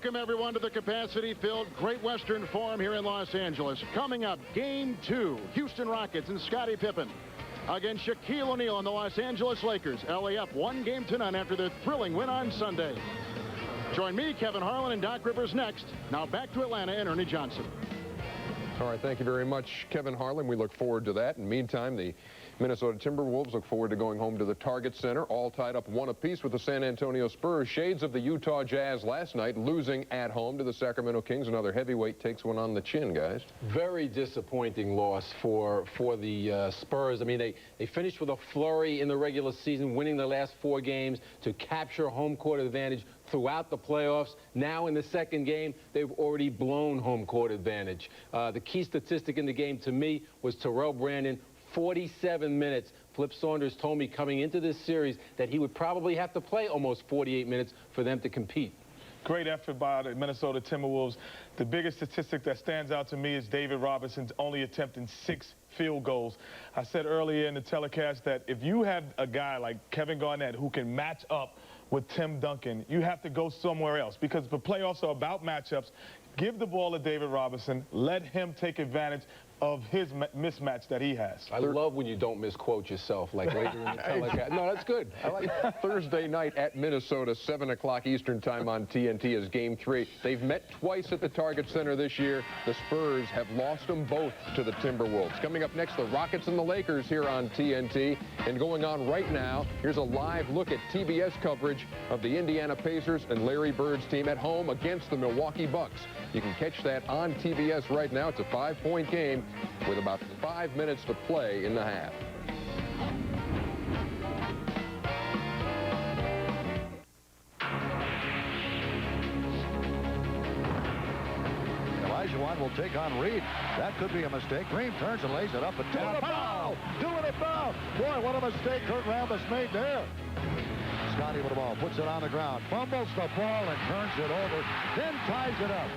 Welcome, everyone, to the capacity-filled Great Western Forum here in Los Angeles. Coming up, Game 2, Houston Rockets and Scottie Pippen against Shaquille O'Neal and the Los Angeles Lakers. LAF one game to none after their thrilling win on Sunday. Join me, Kevin Harlan, and Doc Rivers next. Now back to Atlanta and Ernie Johnson. All right, thank you very much, Kevin Harlan. We look forward to that. In the meantime, the Minnesota Timberwolves look forward to going home to the Target Center, all tied up 1 apiece with the San Antonio Spurs. Shades of the Utah Jazz last night, losing at home to the Sacramento Kings. Another heavyweight takes one on the chin, guys. Very disappointing loss for the Spurs. I mean, they finished with a flurry in the regular season, winning the last 4 games to capture home court advantage throughout the playoffs. Now in the second game, they've already blown home court advantage. The key statistic in the game to me was Terrell Brandon, 47 minutes. Flip Saunders told me coming into this series that he would probably have to play almost 48 minutes for them to compete. Great effort by the Minnesota Timberwolves. The biggest statistic that stands out to me is David Robinson's only attempting 6 field goals. I said earlier in the telecast that if you have a guy like Kevin Garnett who can match up with Tim Duncan, you have to go somewhere else because the playoffs are about matchups. Give the ball to David Robinson. Let him take advantage of his mismatch that he has. I love when you don't misquote yourself, like later in the telecast. No, that's good. I like that. Thursday night at Minnesota, 7 o'clock Eastern time on TNT is Game 3. They've met twice at the Target Center this year. The Spurs have lost them both to the Timberwolves. Coming up next, the Rockets and the Lakers here on TNT. And going on right now, here's a live look at TBS coverage of the Indiana Pacers and Larry Bird's team at home against the Milwaukee Bucks. You can catch that on TBS right now. It's a 5-point game with about 5 minutes to play in the half. Olajuwon will take on Reed. That could be a mistake. Green turns and lays it up and doing a foul. Doing a foul. Boy, what a mistake Kurt Rambis made there. Scottie with the ball, puts it on the ground, fumbles the ball and turns it over, then ties it up.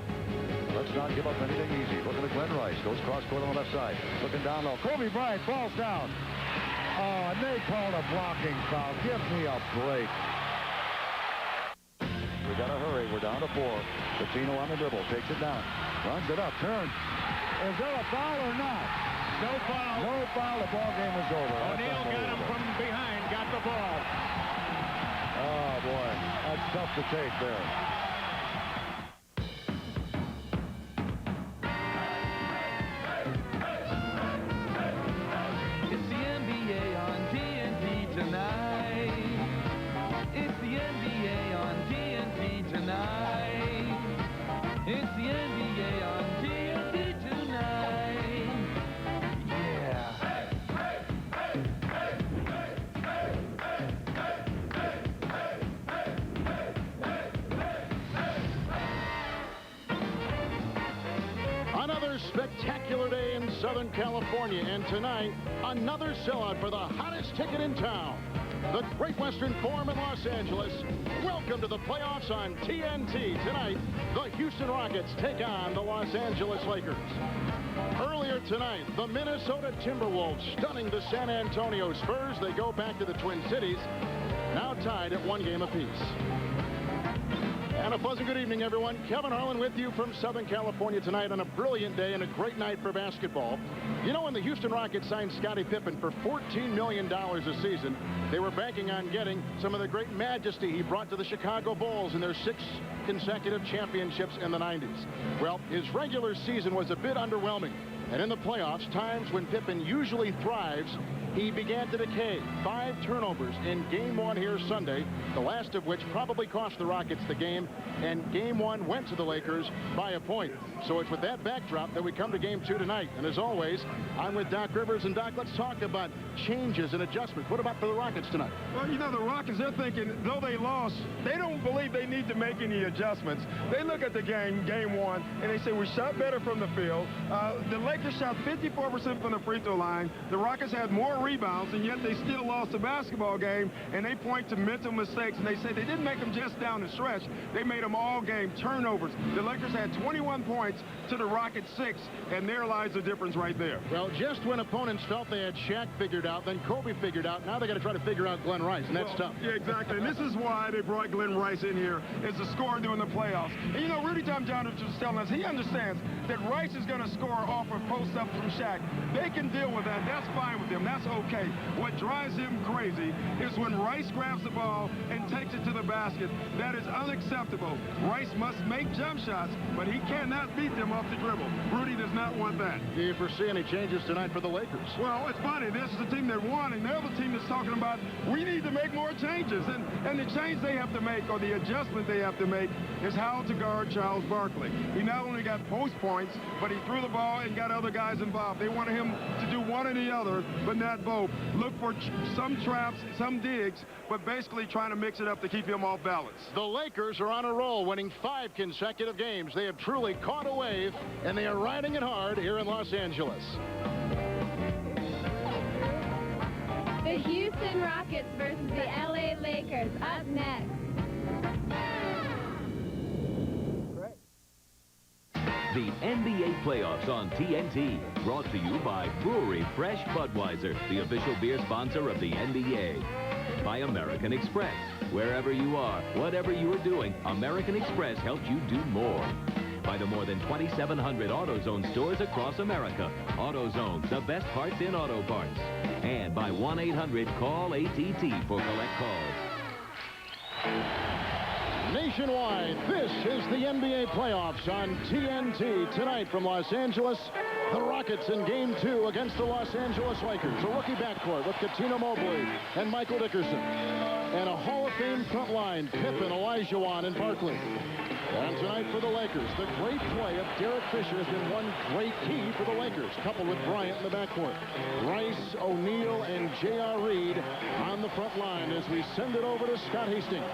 Let's not give up anything easy. Looking at Glen Rice, goes cross court on the left side. Looking down low. Kobe Bryant falls down. Oh, and they called a blocking foul. Give me a break. We got to hurry. We're down to 4. Patino on the dribble, takes it down, runs it up, turns. Is there a foul or not? No foul. No foul. The ball game is over. O'Neal got him from behind, got the ball. Oh, boy. That's tough to take there. It's the NBA on TNT tonight. It's the NBA on TNT tonight. It's the NBA on TNT tonight. Yeah. Another spectacular day in Southern California, and tonight, another sellout for the hottest ticket in town. The Great Western Forum in Los Angeles. Welcome to the playoffs on TNT. Tonight, the Houston Rockets take on the Los Angeles Lakers. Earlier tonight, the Minnesota Timberwolves stunning the San Antonio Spurs. They go back to the Twin Cities, now tied at 1 game apiece. And a pleasant good evening, everyone. Kevin Harlan with you from Southern California tonight on a brilliant day and a great night for basketball. You know, when the Houston Rockets signed Scottie Pippen for $14 million a season, they were banking on getting some of the great majesty he brought to the Chicago Bulls in their 6 consecutive championships in the 90s. Well, his regular season was a bit underwhelming. And in the playoffs, times when Pippen usually thrives, he began to decay. 5 turnovers in Game 1 here Sunday, the last of which probably cost the Rockets the game, and Game 1 went to the Lakers by a point. So it's with that backdrop that we come to Game 2 tonight. And as always, I'm with Doc Rivers. And Doc, let's talk about changes and adjustments. What about for the Rockets tonight? Well, you know, the Rockets, they're thinking, though they lost, they don't believe they need to make any adjustments. They look at the game 1, and they say, we shot better from the field. The Lakers shot 54% from the free throw line. The Rockets had more rebounds, and yet they still lost the basketball game, and they point to mental mistakes, and they say they didn't make them just down the stretch. They made them all game. Turnovers. The Lakers had 21 points to the Rockets 6, and there lies the difference right there. Well, just when opponents felt they had Shaq figured out, then Kobe figured out, now they got to try to figure out Glen Rice, and that's tough. Yeah, exactly. And this is why they brought Glen Rice in here as a scorer during the playoffs. And you know, Rudy Tomjanovich was telling us he understands that Rice is going to score off of post-up from Shaq. They can deal with that. That's fine with them. That's okay. What drives him crazy is when Rice grabs the ball and takes it to the basket. That is unacceptable. Rice must make jump shots, but he cannot beat them off the dribble. Rudy does not want that. Do you foresee any changes tonight for the Lakers? Well, it's funny. This is the team that won, and the other team is talking about we need to make more changes. And the change they have to make, or the adjustment they have to make, is how to guard Charles Barkley. He not only got post points, but he threw the ball and got other guys involved. They wanted him to do one or the other, but not both. Look for some traps, some digs, but basically trying to mix it up to keep him off balance. The Lakers are on a roll, winning 5 consecutive games. They have truly caught a wave, and they are riding it hard here in Los Angeles. The Houston Rockets versus the LA Lakers up next. The NBA playoffs on TNT, brought to you by Brewery Fresh Budweiser, the official beer sponsor of the NBA. By American Express. Wherever you are, whatever you are doing, American Express helps you do more. By the more than 2,700 AutoZone stores across America. AutoZone, the best parts in auto parts. And by 1-800-CALL-ATT for collect calls. Nationwide, this is the NBA playoffs on TNT. Tonight from Los Angeles, the Rockets in Game 2 against the Los Angeles Lakers. A rookie backcourt with Cuttino Mobley and Michael Dickerson. And a Hall of Fame front line, Pippen, Olajuwon, and Barkley. And tonight for the Lakers, the great play of Derek Fisher has been one great key for the Lakers, coupled with Bryant in the backcourt. Rice, O'Neal, and J.R. Reed on the front line as we send it over to Scott Hastings.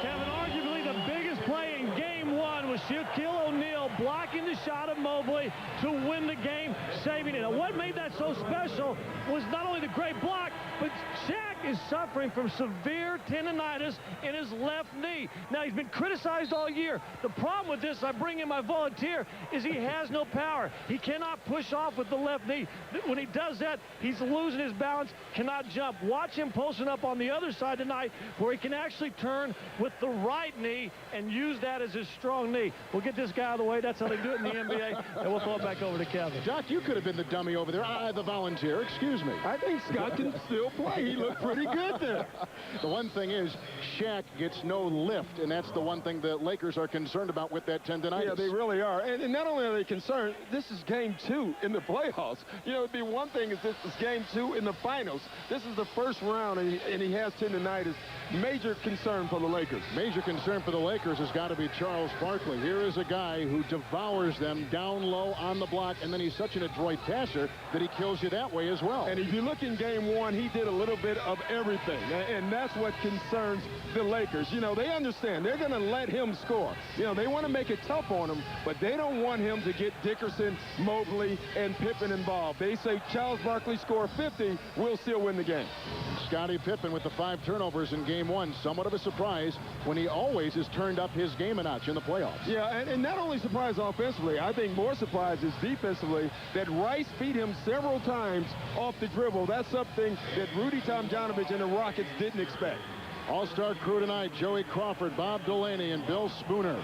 Kevin, arguably the biggest play in Game 1 was Shaquille O'Neal blocking the shot of Mobley to win the game, saving it. And what made that so special was not only the great block, but Shaq is suffering from severe tendonitis in his left knee. Now, he's been criticized all year. The problem with this, I bring in my volunteer, is he has no power. He cannot push off with the left knee. When he does that, he's losing his balance, cannot jump. Watch him posting up on the other side tonight where he can actually turn with the right knee and use that as his strong knee. We'll get this guy out of the way. That's how they do it in the NBA, and we'll throw it back over to Kevin. Doc, you could have been the dummy over there. The volunteer. Excuse me. I think Scott can still play. He looked pretty good there. The one thing is, Shaq gets no lift, and that's the one thing the Lakers are concerned about with that tendonitis. Yeah, they really are. And not only are they concerned, this is Game 2 in the playoffs. You know, it'd be one thing if this is Game 2 in the finals. This is the first round, and he has tendonitis. Major concern for the Lakers. Major concern for the Lakers has got to be Charles Barkley. Here is a guy who devours them down low on the block, and then he's such an adroit passer that he kills you that way as well. And if you look in Game 1, he did a little bit of everything, and that's what concerns the Lakers. You know, they understand. They're going to let him score. You know, they want to make it tough on him, but they don't want him to get Dickerson, Mobley, and Pippen involved. They say Charles Barkley score 50, we'll still win the game. Scottie Pippen with the 5 turnovers in Game 1. Somewhat of a surprise when he always has turned up his game a notch in the playoffs. Yeah, and not only surprise offensively, I think more surprise is defensively that Rice beat him several times off the dribble. That's something that Rudy Tomjanovich and the Rockets didn't expect. All-star crew tonight, Joey Crawford, Bob Delaney, and Bill Spooner.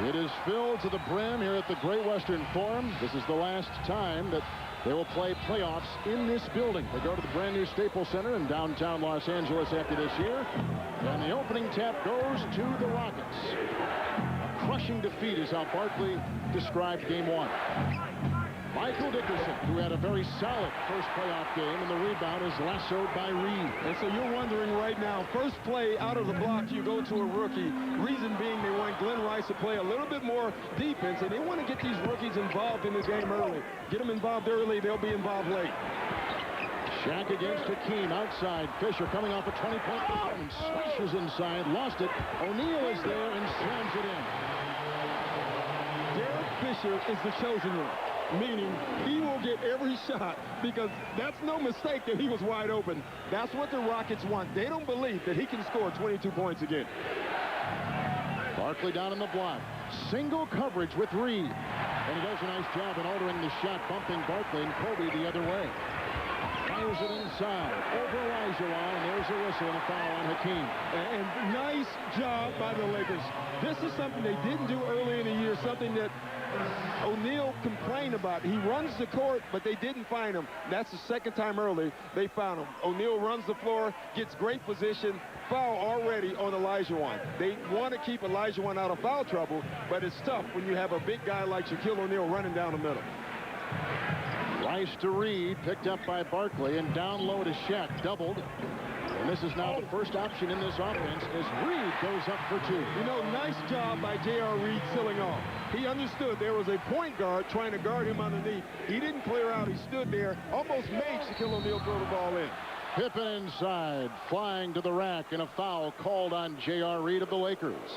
It is filled to the brim here at the Great Western Forum. This is the last time that they will play playoffs in this building. They go to the brand new Staples Center in downtown Los Angeles after this year. And the opening tap goes to the Rockets. A crushing defeat is how Barkley described Game 1. Michael Dickerson, who had a very solid first playoff game, and the rebound is lassoed by Reed. And so you're wondering right now, first play out of the block, you go to a rookie. Reason being they want Glen Rice to play a little bit more defense, and they want to get these rookies involved in the game early. Get them involved early, they'll be involved late. Shaq against Hakeem outside. Fisher coming off a 20-point performance. Slashes inside, lost it. O'Neal is there and slams it in. Derek Fisher is the chosen one. meaning he will get every shot because that's no mistake that he was wide open. That's what the Rockets want. They don't believe that he can score 22 points again. Barkley down in the block. Single coverage with Reed. And he does a nice job in altering the shot, bumping Barkley and Kobe the other way. Fires it inside. Over Olajuwon, and there's a whistle and a foul on Hakeem. And nice job by the Lakers. This is something they didn't do early in the year, something that O'Neal complained about. He runs the court, but they didn't find him. That's the second time early they found him. O'Neal runs the floor, gets great position, foul already on Olajuwon. They want to keep Olajuwon out of foul trouble, but it's tough when you have a big guy like Shaquille O'Neal running down the middle. Rice to Reed, picked up by Barkley, and down low to Shaq, doubled. And this is now the first option in this offense as Reed goes up for two. You know, nice job by J.R. Reed sealing off. He understood there was a point guard trying to guard him underneath. He didn't clear out. He stood there, almost made Shaquille O'Neal throw the ball in. Pippen inside, flying to the rack, and a foul called on J.R. Reed of the Lakers.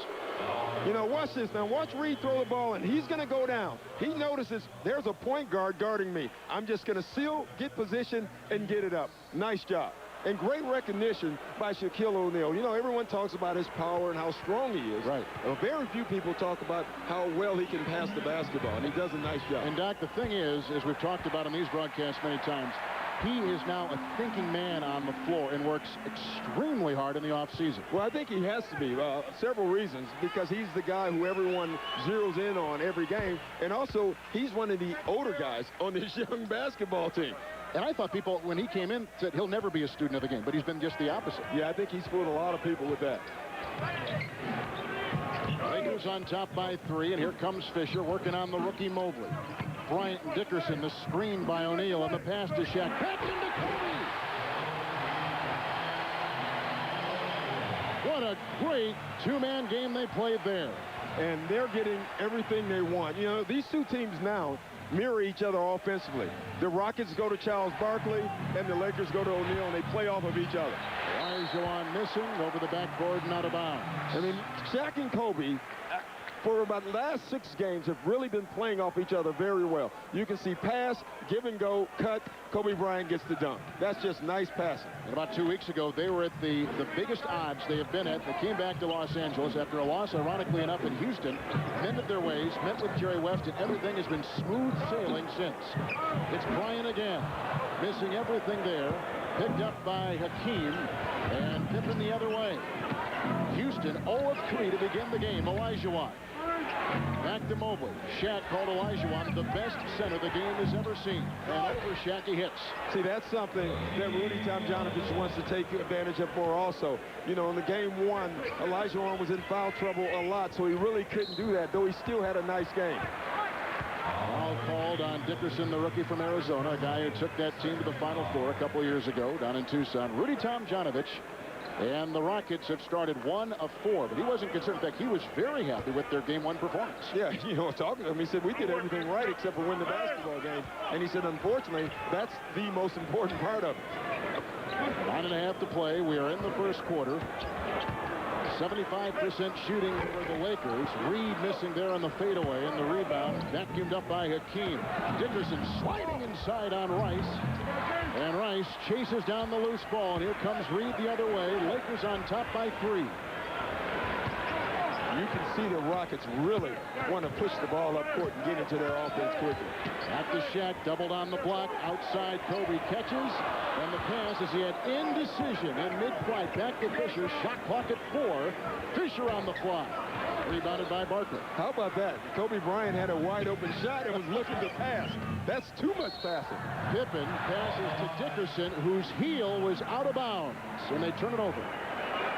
You know, watch this now. Watch Reed throw the ball, and he's going to go down. He notices there's a point guard guarding me. I'm just going to seal, get position, and get it up. Nice job. And great recognition by Shaquille O'Neal. You know, everyone talks about his power and how strong he is. Right. Very few people talk about how well he can pass the basketball, and he does a nice job. And, Doc, the thing is, as we've talked about on these broadcasts many times, he is now a thinking man on the floor and works extremely hard in the offseason. Well, I think he has to be. Several reasons. Because he's the guy who everyone zeroes in on every game. And also, he's one of the older guys on this young basketball team. And I thought people, when he came in, said he'll never be a student of the game. But he's been just the opposite. Yeah, I think he's fooled a lot of people with that. Lakers on top by 3. And here comes Fisher working on the rookie Mobley. Bryant and Dickerson, the screen by O'Neal, and the pass to Shaq. Back into Kobe. What a great two-man game they played there. And they're getting everything they want. You know, these two teams now mirror each other offensively. The Rockets go to Charles Barkley, and the Lakers go to O'Neal, and they play off of each other. Olajuwon missing over the backboard and out of bounds. I mean, Shaq and Kobe, for about the last 6 games, have really been playing off each other very well. You can see pass, give and go, cut. Kobe Bryant gets the dunk. That's just nice passing. And about 2 weeks ago, they were at the biggest odds they have been at. They came back to Los Angeles after a loss, ironically enough, in Houston, mended their ways, met with Jerry West, and everything has been smooth sailing since. It's Bryant again, missing everything there, picked up by Hakeem, and Pippen the other way. Houston 0 of 3 to begin the game. Olajuwon. Back to Mobley. Shaq called Olajuwon the best center the game has ever seen. And over Shaq he hits. See, that's something that Rudy Tomjanovich wants to take advantage of more also. You know, in the game 1, Olajuwon was in foul trouble a lot, so he really couldn't do that, though he still had a nice game. Foul called on Dickerson, the rookie from Arizona, a guy who took that team to the Final Four a couple years ago down in Tucson. Rudy Tomjanovich. And the Rockets have started 1 of 4, but he wasn't concerned. In fact, he was very happy with their Game 1 performance. Yeah, you know, talking to him, he said, we did everything right except for win the basketball game. And he said, unfortunately, that's the most important part of it. 9.5 to play. We are in the first quarter. 75% shooting for the Lakers. Reed missing there on the fadeaway, and the rebound vacuumed up by Hakeem. Dickerson sliding inside on Rice. And Rice chases down the loose ball, and here comes Reed the other way. Lakers on top by 3. You can see the Rockets really want to push the ball up court and get into their offense quickly. At the Shaq, doubled on the block. Outside, Kobe catches. And the pass as he had indecision in mid-flight. Back to Fisher. Shot clock at 4. Fisher on the fly. Rebounded by Barkley. How about that? Kobe Bryant had a wide-open shot and was looking to pass. That's too much passing. Pippen passes to Dickerson, whose heel was out of bounds. And they turn it over.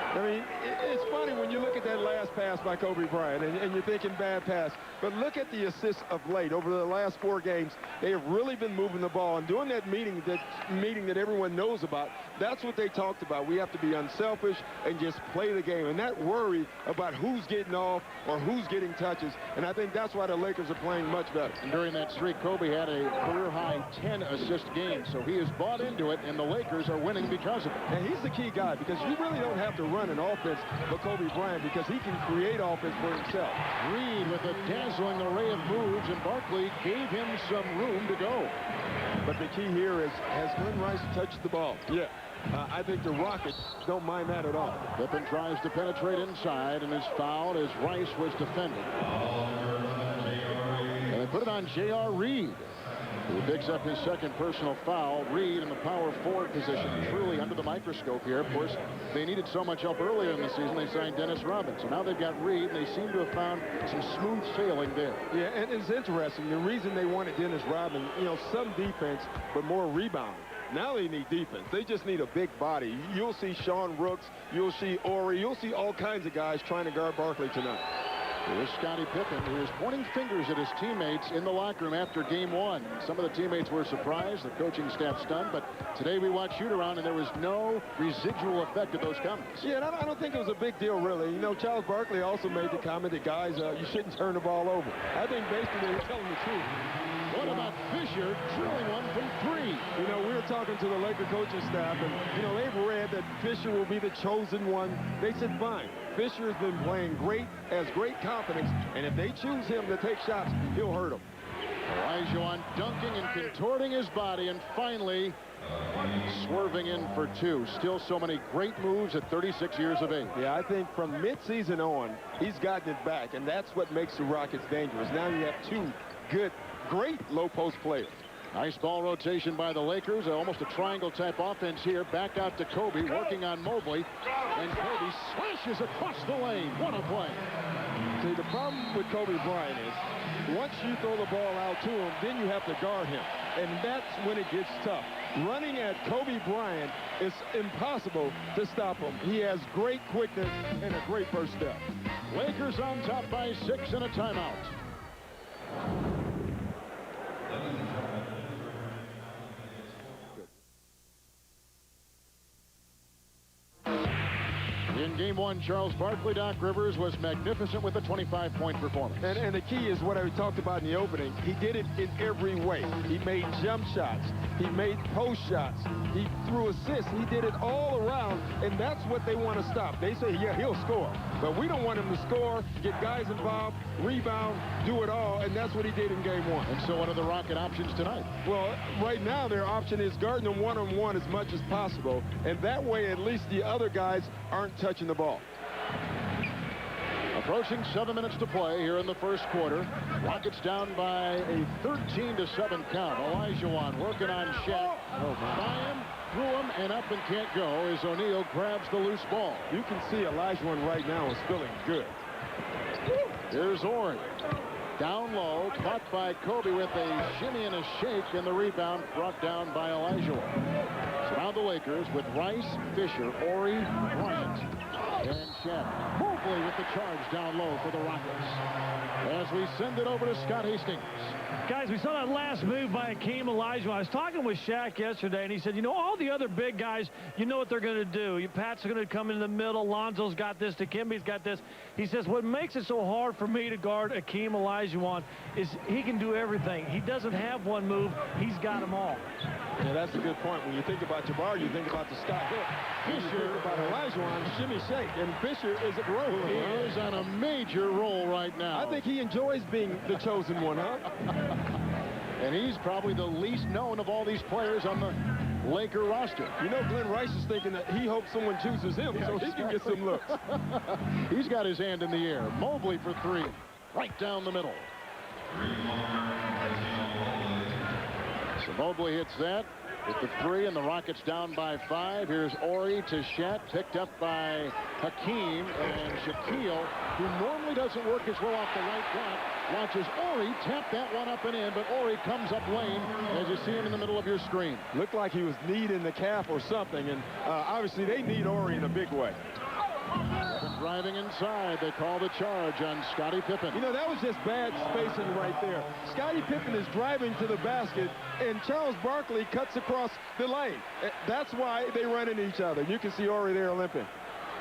I mean, it's funny when you look at that last pass by Kobe Bryant and you're thinking bad pass. But look at the assists of late. Over the last 4 games, they have really been moving the ball and doing that meeting that everyone knows about. That's what they talked about. We have to be unselfish and just play the game and not worry about who's getting off or who's getting touches. And I think that's why the Lakers are playing much better. And during that streak, Kobe had a career-high 10-assist game. So he has bought into it, and the Lakers are winning because of it. And he's the key guy because you really don't have to run an offense for Kobe Bryant because he can create offense for himself. Reed with a dazzling array of moves, and Barkley gave him some room to go. But the key here is, has Glen Rice touched the ball? Yeah. I think the Rockets don't mind that at all. Pippen tries to penetrate inside and is fouled as Rice was defending. And they put it on J.R. Reed, who picks up his second personal foul. Reed in the power forward position, truly under the microscope here. Of course, they needed so much help earlier in the season, they signed Dennis Rodman. So now they've got Reed, and they seem to have found some smooth sailing there. Yeah, and it's interesting. The reason they wanted Dennis Rodman, you know, some defense, but more rebounding. Now they need defense. They just need a big body. You'll see Sean Rooks. You'll see Ori. You'll see all kinds of guys trying to guard Barkley tonight. Here's Scottie Pippen, who is pointing fingers at his teammates in the locker room after game one. Some of the teammates were surprised, the coaching staff stunned, but today we watched shoot-around, and there was no residual effect of those comments. Yeah, and I don't think it was a big deal, really. You know, Charles Barkley also made the comment that, guys, you shouldn't turn the ball over. I think basically they were telling the truth. What about Fisher drilling one from three? You know, we were talking to the Laker coaching staff, and, you know, they've read that Fisher will be the chosen one. They said, fine. Fisher has been playing great, has great confidence, and if they choose him to take shots, he'll hurt them. Olajuwon dunking and contorting his body, and finally swerving in for two. Still so many great moves at 36 years of age. Yeah, I think from midseason on, he's gotten it back, and that's what makes the Rockets dangerous. Now you have two good, great low-post players. Nice ball rotation by the Lakers. Almost a triangle-type offense here. Back out to Kobe, working on Mobley. And Kobe slashes across the lane. What a play. See, the problem with Kobe Bryant is once you throw the ball out to him, then you have to guard him. And that's when it gets tough. Running at Kobe Bryant is impossible to stop him. He has great quickness and a great first step. Lakers on top by 6 and a timeout. In game one, Charles Barkley, Doc Rivers was magnificent with a 25-point performance. And the key is what I talked about in the opening. He did it in every way. He made jump shots. He made post shots. He threw assists. He did it all around, and that's what they want to stop. They say, yeah, he'll score. But we don't want him to score, get guys involved, rebound, do it all, and that's what he did in game one. And so what are the Rocket options tonight? Well, right now their option is guarding him one-on-one as much as possible, and that way at least the other guys aren't touching the ball. Approaching 7 minutes to play here in the first quarter. Rockets down by a 13-7 count. Olajuwon working on Shaq. By him, through him, and up and can't go as O'Neal grabs the loose ball. You can see Olajuwon right now is feeling good. Here's Ori. Down low, caught by Kobe with a shimmy and a shake, and the rebound brought down by Olajuwon. So now the Lakers with Rice, Fisher, Ori, Bryant, and Shaq. Mobley with the charge down low for the Rockets. As we send it over to Scott Hastings. Guys, we saw that last move by Hakeem Olajuwon. I was talking with Shaq yesterday, and he said, you know, all the other big guys, you know what they're going to do. Pat's going to come in the middle. Lonzo's got this. Dikembe's got this. He says, what makes it so hard for me to guard Hakeem Olajuwon is he can do everything. He doesn't have one move. He's got them all. Yeah, that's a good point. When you think about Jabbar, you think about the Scott Hook. Fisher, about Olajuwon, shimmy shake, and Fisher is a roller. He is on a major roll right now. I think he enjoys being the chosen one, huh? And he's probably the least known of all these players on the Laker roster. You know, Glen Rice is thinking that he hopes someone chooses him so he can get some looks. He's got his hand in the air. Mobley for three, right down the middle. So Mobley hits that with the three, and the Rockets down by 5. Here's Ori to Shaq, picked up by Hakeem, and Shaquille, who normally doesn't work as well off the right block, watches Ori tap that one up and in, but Ori comes up lane as you see him in the middle of your screen. Looked like he was kneed in the calf or something, and obviously they need Ori in a big way. Driving inside, they call the charge on Scottie Pippen. You know, that was just bad spacing right there. Scottie Pippen is driving to the basket, and Charles Barkley cuts across the lane. That's why they run into each other. You can see Ori there limping.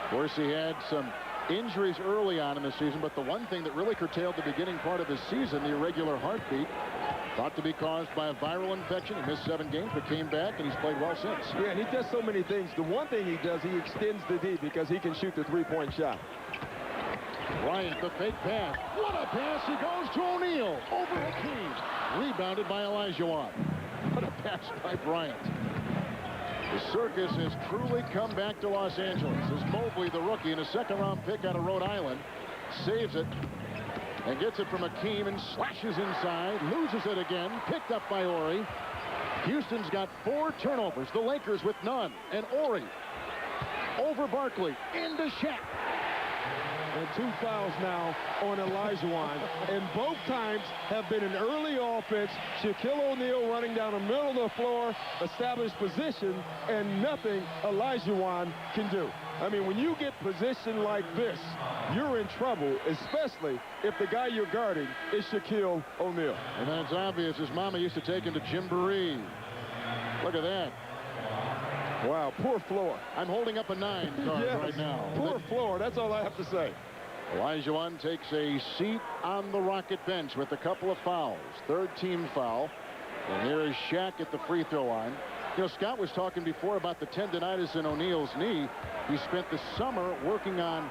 Of course, he had some injuries early on in the season, but the one thing that really curtailed the beginning part of his season, the irregular heartbeat, Thought to be caused by a viral infection. He missed 7 games, but came back, and he's played well since. Yeah, and he does so many things. The one thing he does, he extends the D because he can shoot the three-point shot. Bryant, the fake pass. What a pass. He goes to O'Neal. Over Hakeem. Rebounded by Olajuwon. What a pass by Bryant. The circus has truly come back to Los Angeles as Mobley, the rookie, and a second-round pick out of Rhode Island, saves it and gets it from Hakeem and slashes inside, loses it again, picked up by Ori. Houston's got 4 turnovers, the Lakers with none, and Ori over Barkley into Shaq. And 2 fouls now on Olajuwon, and both times have been an early offense. Shaquille O'Neal running down the middle of the floor, established position, and nothing Olajuwon can do. I mean, when you get position like this, you're in trouble, especially if the guy you're guarding is Shaquille O'Neal. And then it's obvious his mama used to take him to Gymboree. Look at that. Wow, poor floor. I'm holding up a 9 card yes, right now. Poor floor, that's all I have to say. Olajuwon takes a seat on the Rocket bench with a couple of fouls. 3rd team foul. And here is Shaq at the free throw line. You know, Scott was talking before about the tendonitis in O'Neal's knee. He spent the summer working on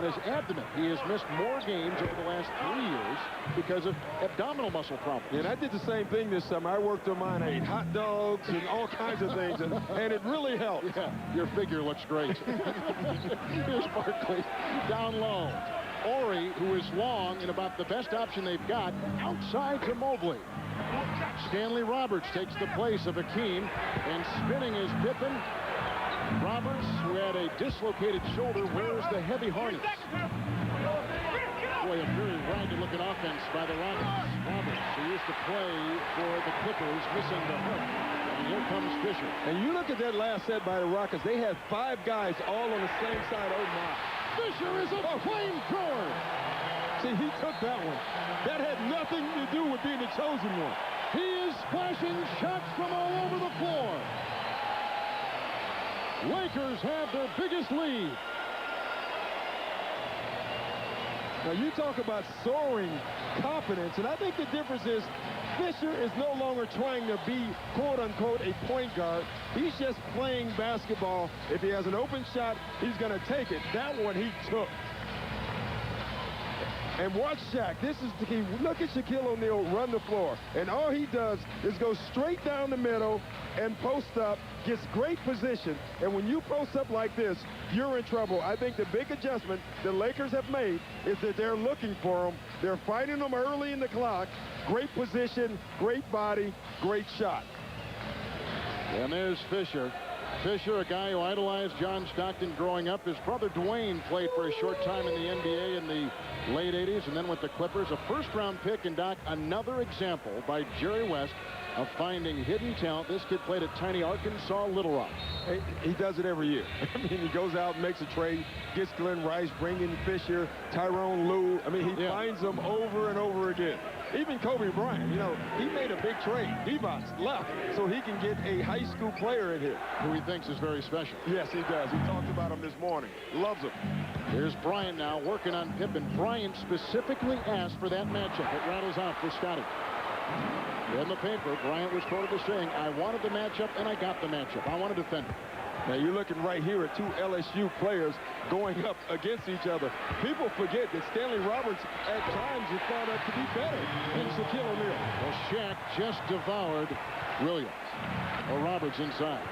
his abdomen. He has missed more games over the last 3 years because of abdominal muscle problems. And I did the same thing this summer. I worked on mine. I ate hot dogs and all kinds of things, and it really helped. Yeah, your figure looks great. Here's Barkley down low. Ori, who is long and about the best option they've got, outside to Mobley. Stanley Roberts takes the place of Hakeem, and spinning is Pippen. Roberts, who had a dislocated shoulder, wears the heavy harness. Boy, a very ragged-looking offense by the Rockets. Roberts, who used to play for the Clippers, missing the hook. And here comes Fisher. And you look at that last set by the Rockets. They had 5 guys all on the same side. Oh, my. Fisher is a flamethrower. See, he took that one. That had nothing to do with being the chosen one. He is splashing shots from all over the floor. Lakers have their biggest lead. Now, you talk about soaring confidence, and I think the difference is Fisher is no longer trying to be, quote-unquote, a point guard. He's just playing basketball. If he has an open shot, he's going to take it. That one he took. And watch Shaq. This is the key. Look at Shaquille O'Neal run the floor. And all he does is go straight down the middle and post up, gets great position. And when you post up like this, you're in trouble. I think the big adjustment the Lakers have made is that they're looking for him. They're fighting him early in the clock. Great position, great body, great shot. And there's Fisher. Fisher, a guy who idolized John Stockton growing up. His brother Dwayne played for a short time in the NBA in the late 80s and then with the Clippers. A first-round pick, and Doc, another example by Jerry West of finding hidden talent. This kid played at tiny Arkansas Little Rock. He does it every year. I mean, he goes out and makes a trade, gets Glen Rice, bring in Fisher, Tyrone Lue. I mean, he finds them over and over again. Even Kobe Bryant, you know, he made a big trade. Divac left so he can get a high school player in here. Who he thinks is very special. Yes, he does. He talked about him this morning. Loves him. Here's Bryant now working on Pippen. Bryant specifically asked for that matchup. It rattles out for Scottie. In the paper, Bryant was quoted as saying, I wanted the matchup and I got the matchup. I want to defend it. Now you're looking right here at 2 LSU players going up against each other. People forget that Stanley Roberts at times is thought of to be better than Shaquille O'Neal. Well, Shaq just devoured Williams. Or Roberts inside.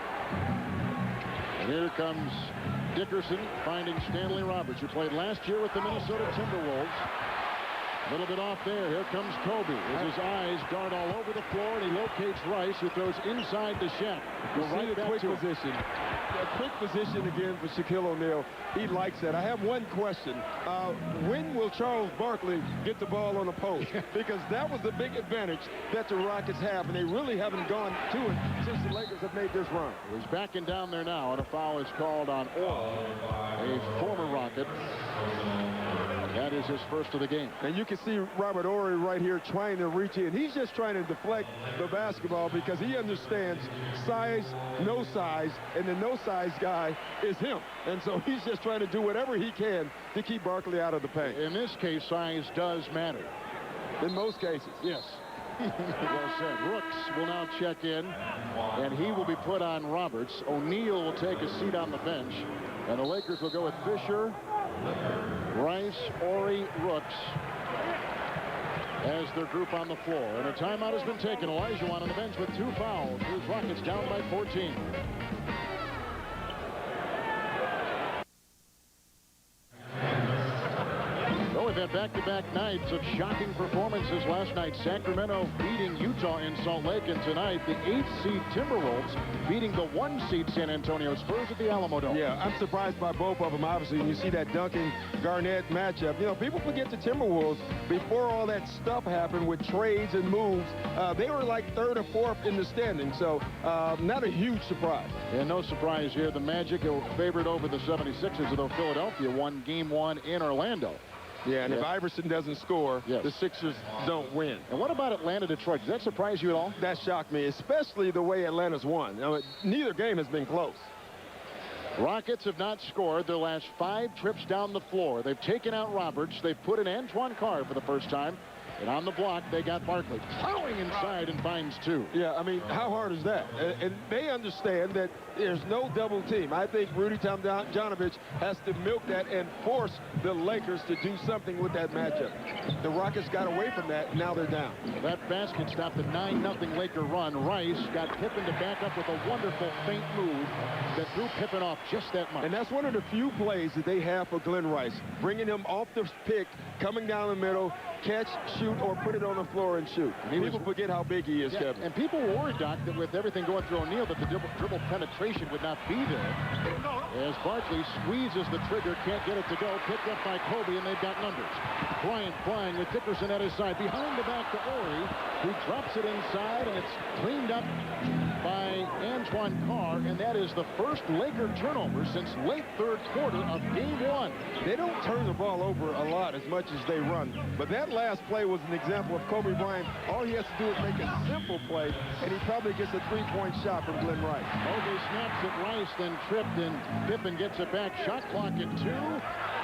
And here comes Dickerson finding Stanley Roberts, who played last year with the Minnesota Timberwolves. A little bit off there. Here comes Kobe as his eyes dart all over the floor, and he locates Rice, who throws inside to Shaq. Go right back to position. A quick position again for Shaquille O'Neal. He likes that. I have one question. When will Charles Barkley get the ball on the post? Because that was the big advantage that the Rockets have, and they really haven't gone to it since the Lakers have made this run. He's backing down there now, and a foul is called on Orr, a former Rocket. That is his first of the game. And you can see Robert Horry right here trying to reach in. He's just trying to deflect the basketball because he understands size, no size, and the no size guy is him. And so he's just trying to do whatever he can to keep Barkley out of the paint. In this case, size does matter. In most cases. Yes. Well said. Rooks will now check in, and he will be put on Roberts. O'Neal will take a seat on the bench, and the Lakers will go with Fisher, Rice, Horry, Rooks as their group on the floor. And a timeout has been taken. Olajuwon on the bench with 2 fouls. His Rockets down by 14. Well, we've had back-to-back nights of shocking performances last night. Sacramento beating Utah in Salt Lake, and tonight the 8th seed Timberwolves beating the 1 seed San Antonio Spurs at the Alamo Dome. Yeah, I'm surprised by both of them, obviously. When you see that Duncan-Garnett matchup, you know, people forget the Timberwolves, before all that stuff happened with trades and moves, they were like 3rd or 4th in the standing, so not a huge surprise. And no surprise here, the Magic are favored over the 76ers, although Philadelphia won Game 1 in Orlando. Yeah, and if Iverson doesn't score, the Sixers don't win. And what about Atlanta-Detroit? Does that surprise you at all? That shocked me, especially the way Atlanta's won. You know, neither game has been close. Rockets have not scored their last 5 trips down the floor. They've taken out Roberts. They've put in Antoine Carr for the first time. And on the block, they got Barkley plowing inside and finds 2. Yeah, I mean, how hard is that? And they understand that there's no double team. I think Rudy Tomjanovich has to milk that and force the Lakers to do something with that matchup. The Rockets got away from that. Now they're down. That basket stopped the 9-0 Laker run. Rice got Pippen to back up with a wonderful feint move that threw Pippen off just that much. And that's one of the few plays that they have for Glen Rice. Bringing him off the pick, coming down the middle, catch, shoot, or put it on the floor and shoot. People forget how big he is, Kevin. And people were worried, Doc, that with everything going through O'Neal, that the dribble penetration would not be there. As Barkley squeezes the trigger, can't get it to go. Picked up by Kobe, and they've got numbers. Bryant flying with Dickerson at his side. Behind the back to Horry, who drops it inside, and it's cleaned up by Antoine Carr, and that is the first Laker turnover since late 3rd quarter of Game 1. They don't turn the ball over a lot as much as they run, but that last play was an example of Kobe Bryant. All he has to do is make a simple play, and he probably gets a 3-point shot from Glen Rice. Kobe snaps at Rice, then tripped, and Pippen gets it back. Shot clock at 2.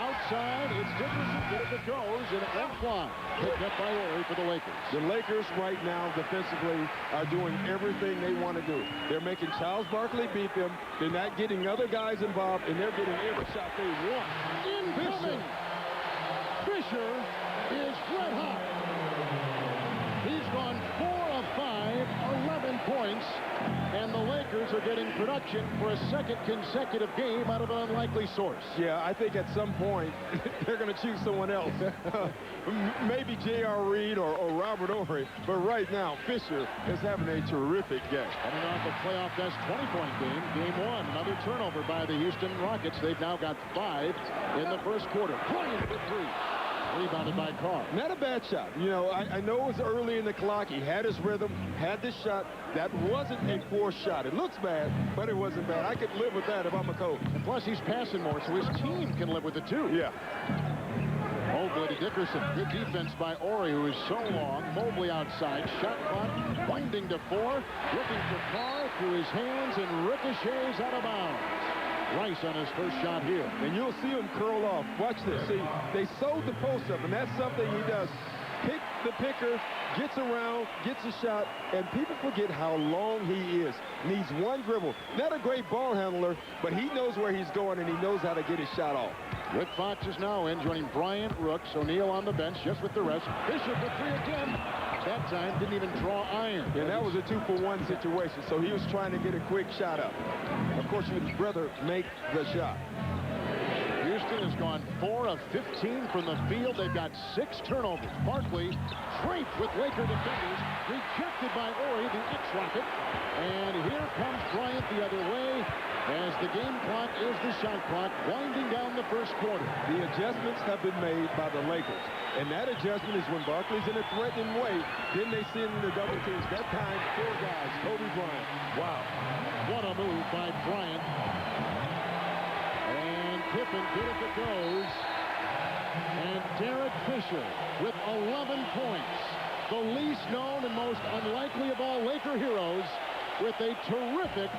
Outside, it's Dickerson, but if it goes, and it won't fly. Picked up by Horry for the Lakers. The Lakers right now defensively are doing everything they want to do. They're making Charles Barkley beat them. They're not getting other guys involved, and they're getting every shot they want. Incoming! Fisher is red hot. He's gone 4 of 5, 11 points, and the Lakers are getting production for a 2nd consecutive game out of an unlikely source. Yeah, I think at some point they're going to choose someone else. Maybe J.R. Reed or Robert Horry, but right now Fisher is having a terrific game. Coming off a playoff best 20-point game, Game 1, another turnover by the Houston Rockets. They've now got 5 in the first quarter. Bryant for 3. Rebounded by Carr. Not a bad shot. You know, I know it was early in the clock. He had his rhythm, had this shot. That wasn't a poor shot. It looks bad, but it wasn't bad. I could live with that if I'm a coach. And plus, he's passing more, so his team can live with it, too. Yeah. Mobley to Dickerson. Good defense by Horry, who is so long. Mobley outside. Shot clock winding to 4. Looking for Carr through his hands and ricochets out of bounds. Rice on his first shot here. And you'll see him curl off. Watch this. See, they sold the post up, and that's something he does. Pick the picker, gets around, gets a shot, and people forget how long he is. Needs one dribble. Not a great ball handler, but he knows where he's going, and he knows how to get his shot off. Rick Fox is now in, joining Bryant, Rooks, O'Neal on the bench, just with the rest. Fisher for 3 again. That time didn't even draw iron. And that was a 2-for-1 situation, so he was trying to get a quick shot up. Of course, he would rather make the shot. Houston has gone 4 of 15 from the field. They've got 6 turnovers. Barkley draped with Laker defenders, rejected by Horry, the X-Rocket. And here comes Bryant the other way as the game clock is the shot clock, winding down the first quarter. The adjustments have been made by the Lakers. And that adjustment is when Barkley's in a threatening way, then they send in the double teams. That time, 4 guys, Kobe Bryant. Wow. What a move by Bryant. And Pippen, good if it goes. And Derek Fisher with 11 points. The least known and most unlikely of all Laker heroes with a terrific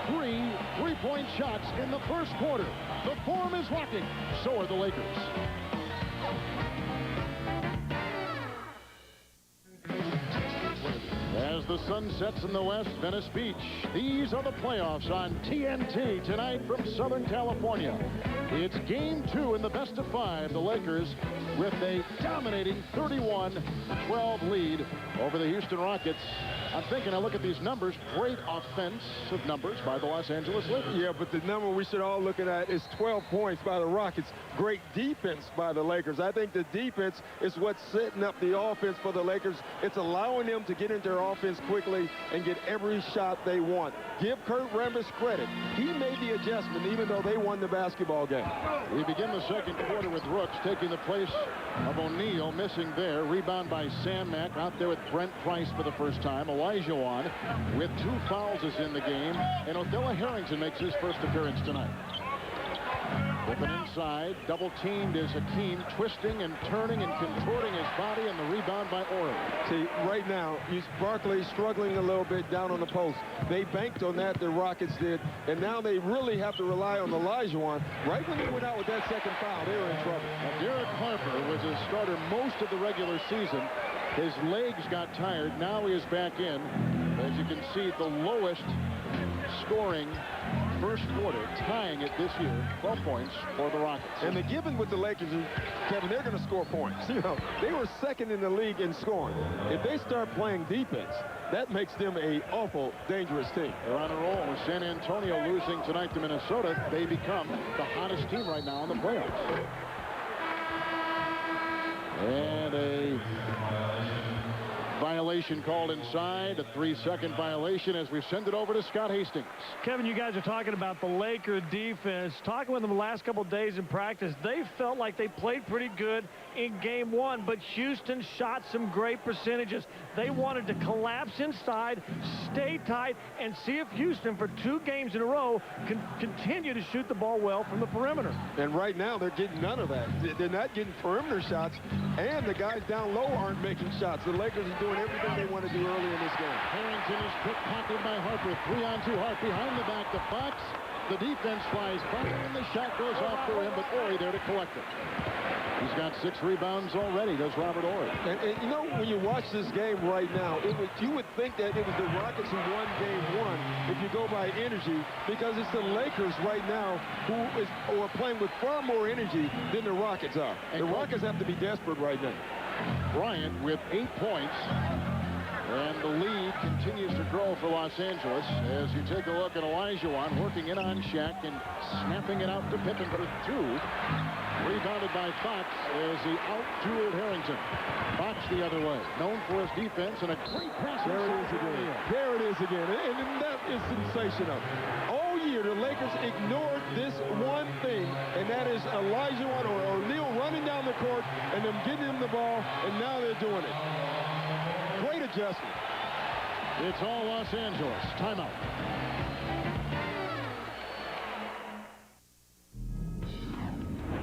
3 three-point shots in the first quarter. The form is rocking. So are the Lakers. As the sun sets in the west, Venice Beach. These are the playoffs on TNT tonight from Southern California. It's game 2 in the best of 5. The Lakers with a dominating 31-12 lead over the Houston Rockets. I'm thinking, I look at these numbers, great offensive numbers by the Los Angeles Lakers. Yeah, but the number we should all look at is 12 points by the Rockets. Great defense by the Lakers. I think the defense is what's setting up the offense for the Lakers. It's allowing them to get into their offense quickly and get every shot they want. Give Kurt Rambis credit. He made the adjustment even though they won the basketball game. We begin the second quarter with Rooks taking the place of O'Neal, missing there. Rebound by Sam Mack, out there with Brent Price for the first time. Olajuwon with 2 fouls is in the game, and Odella Harrington makes his first appearance tonight. Pippen inside, double teamed is Hakeem, twisting and turning and contorting his body, and the rebound by Ori. See, right now, Barkley struggling a little bit down on the post. They banked on that, the Rockets did, and now they really have to rely on Olajuwon. Right when they went out with that second foul, they were in trouble. Now, Derek Harper was a starter most of the regular season. His legs got tired. Now he is back in. As you can see, the lowest scoring first quarter, tying it this year, 12 points for the Rockets. And the given with the Lakers is, Kevin, they're going to score points. You know, they were second in the league in scoring. If they start playing defense, that makes them an awful dangerous team. They're on a roll with San Antonio losing tonight to Minnesota. They become the hottest team right now in the playoffs. And a violation called inside, a 3-second violation as we send it over to Scott Hastings. Kevin, you guys are talking about the Laker defense. Talking with them the last couple of days in practice, they felt like they played pretty good in game 1, but Houston shot some great percentages. They wanted to collapse inside, stay tight, and see if Houston, for 2 games in a row, can continue to shoot the ball well from the perimeter. And right now, they're getting none of that. They're not getting perimeter shots, and the guys down low aren't making shots. The Lakers are doing everything they want to do early in this game. Harrington is pickpocketed by Harper. 3-on-2 Hart behind the back to Fox. The defense flies by, and the shot goes off for him, but Ori there to collect it. He's got 6 rebounds already, does Robert Ori. And you know, when you watch this game right now, you would think that it was the Rockets who won game 1 if you go by energy, because it's the Lakers right now who are playing with far more energy than the Rockets are. And the Rockets have to be desperate right now. Bryant with 8 points. And the lead continues to grow for Los Angeles as you take a look at Olajuwon working in on Shaq and snapping it out to Pippen for 2. Rebounded by Fox as he out-dueled Harrington. Fox the other way, known for his defense and a great pass. There it is again. There it is again. And that is sensational. All year, the Lakers ignored this one thing, and that is Olajuwon or O'Neal running down the court and them getting him the ball, and now they're doing it. Great adjustment. It's all Los Angeles. Timeout.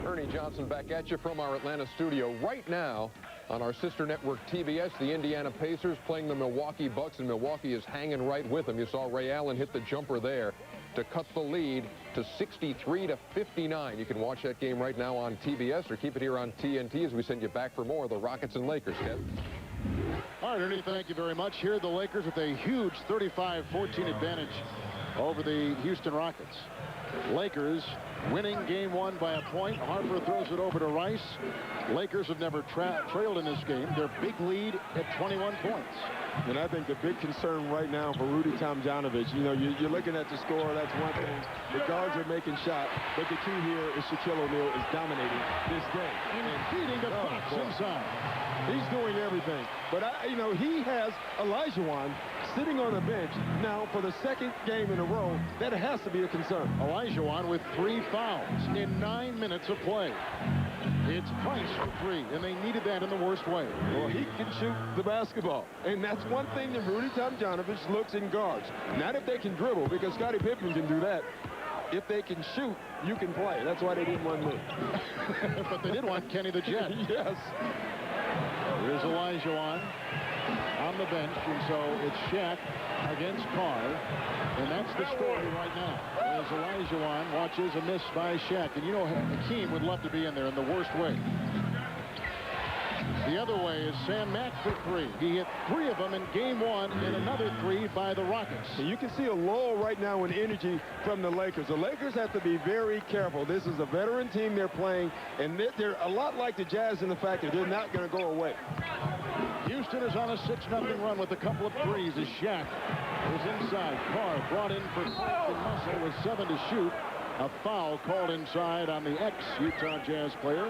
Ernie Johnson back at you from our Atlanta studio. Right now, on our sister network TBS, the Indiana Pacers playing the Milwaukee Bucks, and Milwaukee is hanging right with them. You saw Ray Allen hit the jumper there to cut the lead to 63-59. You can watch that game right now on TBS or keep it here on TNT as we send you back for more of the Rockets and Lakers, Kevin. All right, Ernie, thank you very much. Here, the Lakers with a huge 35-14 advantage over the Houston Rockets. Lakers winning game 1 by a point. Harper throws it over to Rice. Lakers have never trailed in this game. Their big lead at 21 points. And I think the big concern right now for Rudy Tomjanovich, you know, you're looking at the score, that's one thing. The guards are making shots, but the key here is Shaquille O'Neal is dominating this game. And feeding the Fox inside. He's doing everything. But, you know, he has Olajuwon sitting on the bench now for the 2nd game in a row. That has to be a concern. Olajuwon with 3 fouls in 9 minutes of play. It's Price for 3, and they needed that in the worst way. Well, he can shoot the basketball, and that's one thing that Rudy Tomjanovich looks in guards. Not if they can dribble, because Scottie Pippen can do that. If they can shoot, you can play. That's why they didn't want me. But they did want Kenny the Jet. Yes. Here's Olajuwon on the bench, and so it's Shaq against Carr, and that's the story right now. As Olajuwon watches a miss by Shaq, and you know Hakeem would love to be in there in the worst way. The other way is Sam Mack for 3. He hit 3 of them in game 1 and another 3 by the Rockets. And you can see a lull right now in energy from the Lakers. The Lakers have to be very careful. This is a veteran team they're playing, and they're a lot like the Jazz in the fact that they're not going to go away. Houston is on a 6-0 run with a couple of threes as Shaq is inside. Carr brought in for Frank and Muscle with 7 to shoot. A foul called inside on the ex-Utah Jazz player,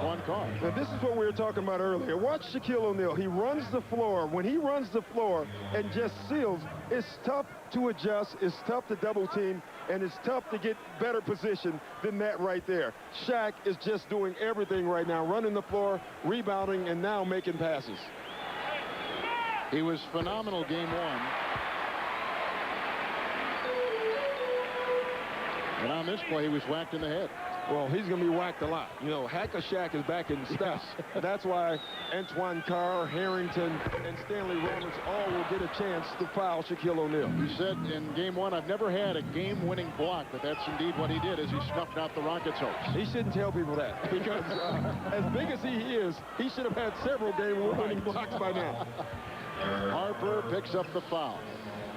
Juan Carr. Now, this is what we were talking about earlier. Watch Shaquille O'Neal. He runs the floor. When he runs the floor and just seals, it's tough to adjust. It's tough to double team, and it's tough to get better position than that right there. Shaq is just doing everything right now, running the floor, rebounding, and now making passes. He was phenomenal game 1. And on this play, he was whacked in the head. Well, he's going to be whacked a lot. You know, Hacker Shaq is back in steps. That's why Antoine Carr, Harrington, and Stanley Roberts all will get a chance to foul Shaquille O'Neal. He said in game 1, I've never had a game-winning block, but that's indeed what he did as he snuffed out the Rockets' hopes. He shouldn't tell people that because as big as he is, he should have had several game-winning blocks by now. Harper picks up the foul.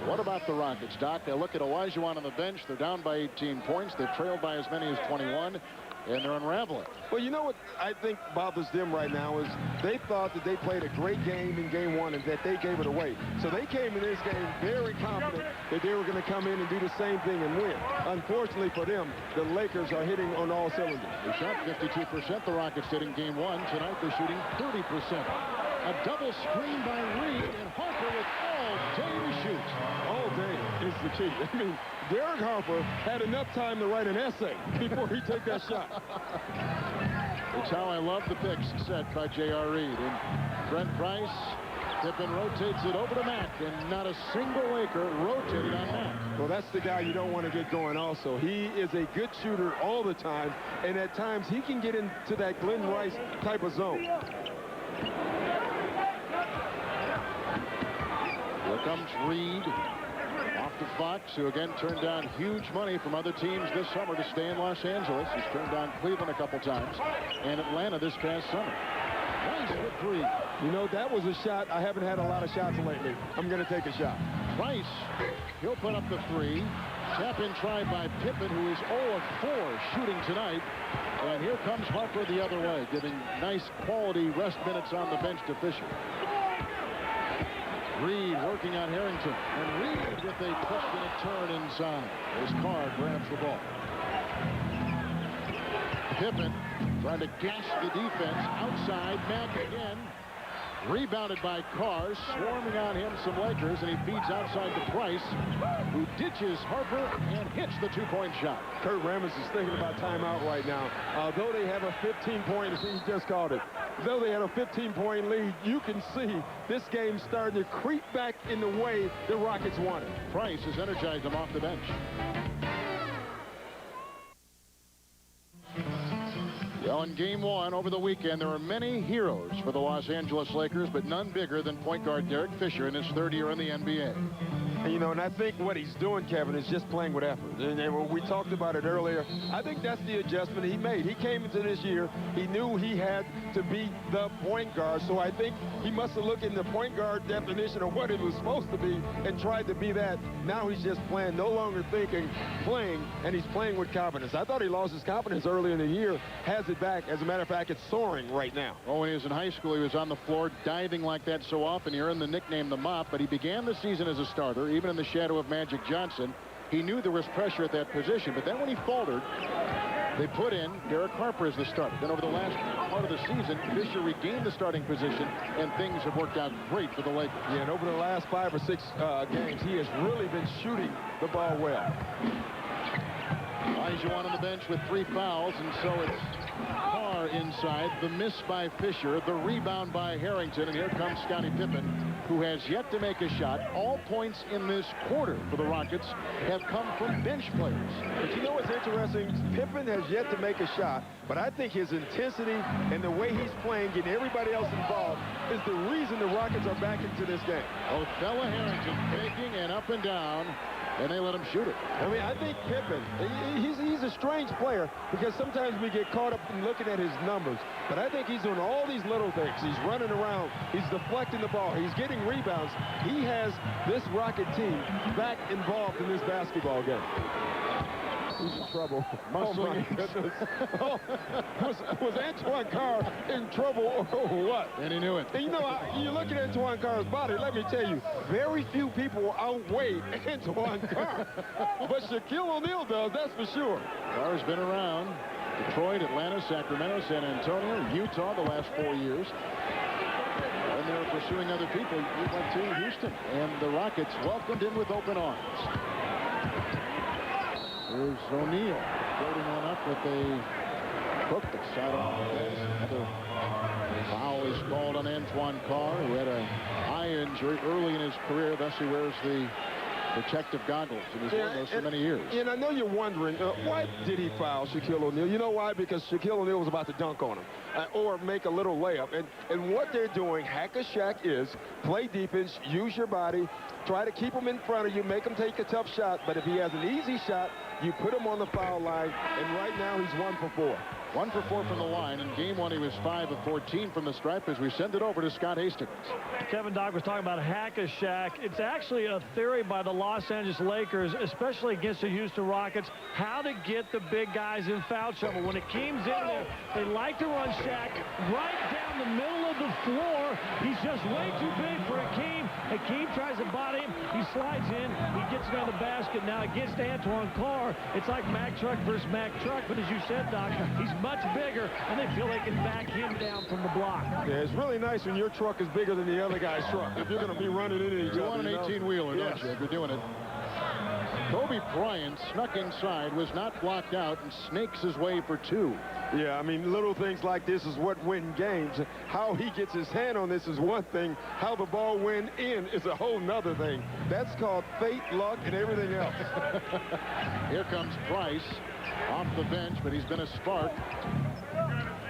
What about the Rockets, Doc? They look at Olajuwon on the bench. They're down by 18 points. They've trailed by as many as 21, and they're unraveling. Well, you know what I think bothers them right now is they thought that they played a great game in game 1 and that they gave it away. So they came in this game very confident that they were going to come in and do the same thing and win. Unfortunately for them, the Lakers are hitting on all cylinders. They shot 52%. The Rockets did in game 1. Tonight they're shooting 30%. A double screen by Reed, and Harper with all day to shoot. All day is the key. I mean, Derek Harper had enough time to write an essay before he took that shot. It's how I love the picks set by J.R. Reed. And Brent Price, Pippen rotates it over to Mack, and not a single Laker rotated on Mack. Well, that's the guy you don't want to get going also. He is a good shooter all the time, and at times he can get into that Glen Rice type of zone. Here comes Reed off to Fox, who again turned down huge money from other teams this summer to stay in Los Angeles. He's turned down Cleveland a couple times and Atlanta this past summer. Nice for 3. You know, that was a shot. I haven't had a lot of shots lately. I'm going to take a shot. Price, he'll put up the 3. Tap-in try by Pippen, who is 0 of 4 shooting tonight. And here comes Harper the other way, giving nice quality rest minutes on the bench to Fisher. Reed working on Harrington, and Reed with a push and a turn inside as Carr grabs the ball. Pippen trying to gash the defense outside. Mack again. Rebounded by Carr, swarming on him some Lakers, and he feeds outside to Price, who ditches Harper and hits the 2-point shot. Kurt Rambis is thinking about timeout right now. Though they have a 15-point, he just called it. Though they had a 15-point lead, you can see this game starting to creep back in the way the Rockets wanted. Price has energized them off the bench. Well, in game 1 over the weekend, there were many heroes for the Los Angeles Lakers, but none bigger than point guard Derek Fisher in his 3rd year in the NBA. And, you know, and I think what he's doing, Kevin, is just playing with effort. And we talked about it earlier. I think that's the adjustment he made. He came into this year, he knew he had to be the point guard. So I think he must have looked in the point guard definition of what it was supposed to be and tried to be that. Now he's just playing, no longer thinking, playing, and he's playing with confidence. I thought he lost his confidence early in the year, has it back. As a matter of fact, it's soaring right now. Oh, when he was in high school, he was on the floor diving like that so often. He earned the nickname the Mop, but he began the season as a starter, even in the shadow of Magic Johnson. He knew there was pressure at that position, but then when he faltered, they put in Derek Harper as the starter. Then over the last part of the season, Fisher regained the starting position, and things have worked out great for the Lakers. Yeah, and over the last 5 or 6 games, he has really been shooting the ball well. Olajuwon on the bench with 3 fouls, and so it's Carr inside. The miss by Fisher, the rebound by Harrington, and here comes Scottie Pippen, who has yet to make a shot. All points in this quarter for the Rockets have come from bench players. But you know what's interesting? Pippen has yet to make a shot, but I think his intensity and the way he's playing, getting everybody else involved, is the reason the Rockets are back into this game. Othello Harrington faking and up and down. and they let him shoot it. I mean, I think Pippen, he's a strange player because sometimes we get caught up in looking at his numbers. But I think he's doing all these little things. He's running around. He's deflecting the ball. He's getting rebounds. He has this Rocket team back involved in this basketball game. He's in trouble. Oh, my goodness. Oh, was Antoine Carr in trouble or what? And he knew it. And you know, you look at Antoine Carr's body, let me tell you, very few people outweigh Antoine Carr. But Shaquille O'Neal does, that's for sure. Carr's been around Detroit, Atlanta, Sacramento, San Antonio, Utah the last 4 years. And they're pursuing other people. He went to Houston, and the Rockets welcomed him with open arms. Here's O'Neal floating one up with a hook that's shot off. Another foul is called on Antoine Carr, who had an eye injury early in his career. Thus, he wears the protective goggles, and he's worn those for many years. And I know you're wondering, why did he foul Shaquille O'Neal? You know why? Because Shaquille O'Neal was about to dunk on him or make a little layup. And what they're doing, hack a Shaq, is play defense, use your body, try to keep him in front of you, make him take a tough shot. But if he has an easy shot, you put him on the foul line, and right now he's 1 for 4. 1 for 4 from the line. In game 1, he was 5 of 14 from the stripe as we send it over to Scott Hastings. Kevin Doc was talking about hack a Shaq. It's actually a theory by the Los Angeles Lakers, especially against the Houston Rockets, how to get the big guys in foul trouble. When Hakeem's in there, they like to run Shaq right down the middle of the floor. He's just way too big for Hakeem. Hakeem tries to body him. He slides in. He gets it on the basket. Now against Antoine Carr, it's like Mack Truck versus Mack Truck. But as you said, Doc, he's much bigger, and they feel they can back him down from the block. Yeah, it's really nice when your truck is bigger than the other guy's truck. If you're going to be running into each other. You want an 18-wheeler, don't you, if you're doing it? Kobe Bryant snuck inside, was not blocked out, and snakes his way for 2. Yeah, I mean, little things like this is what win games. How he gets his hand on this is one thing. How the ball went in is a whole nother thing. That's called fate, luck, and everything else. Here comes Price off the bench, but he's been a spark.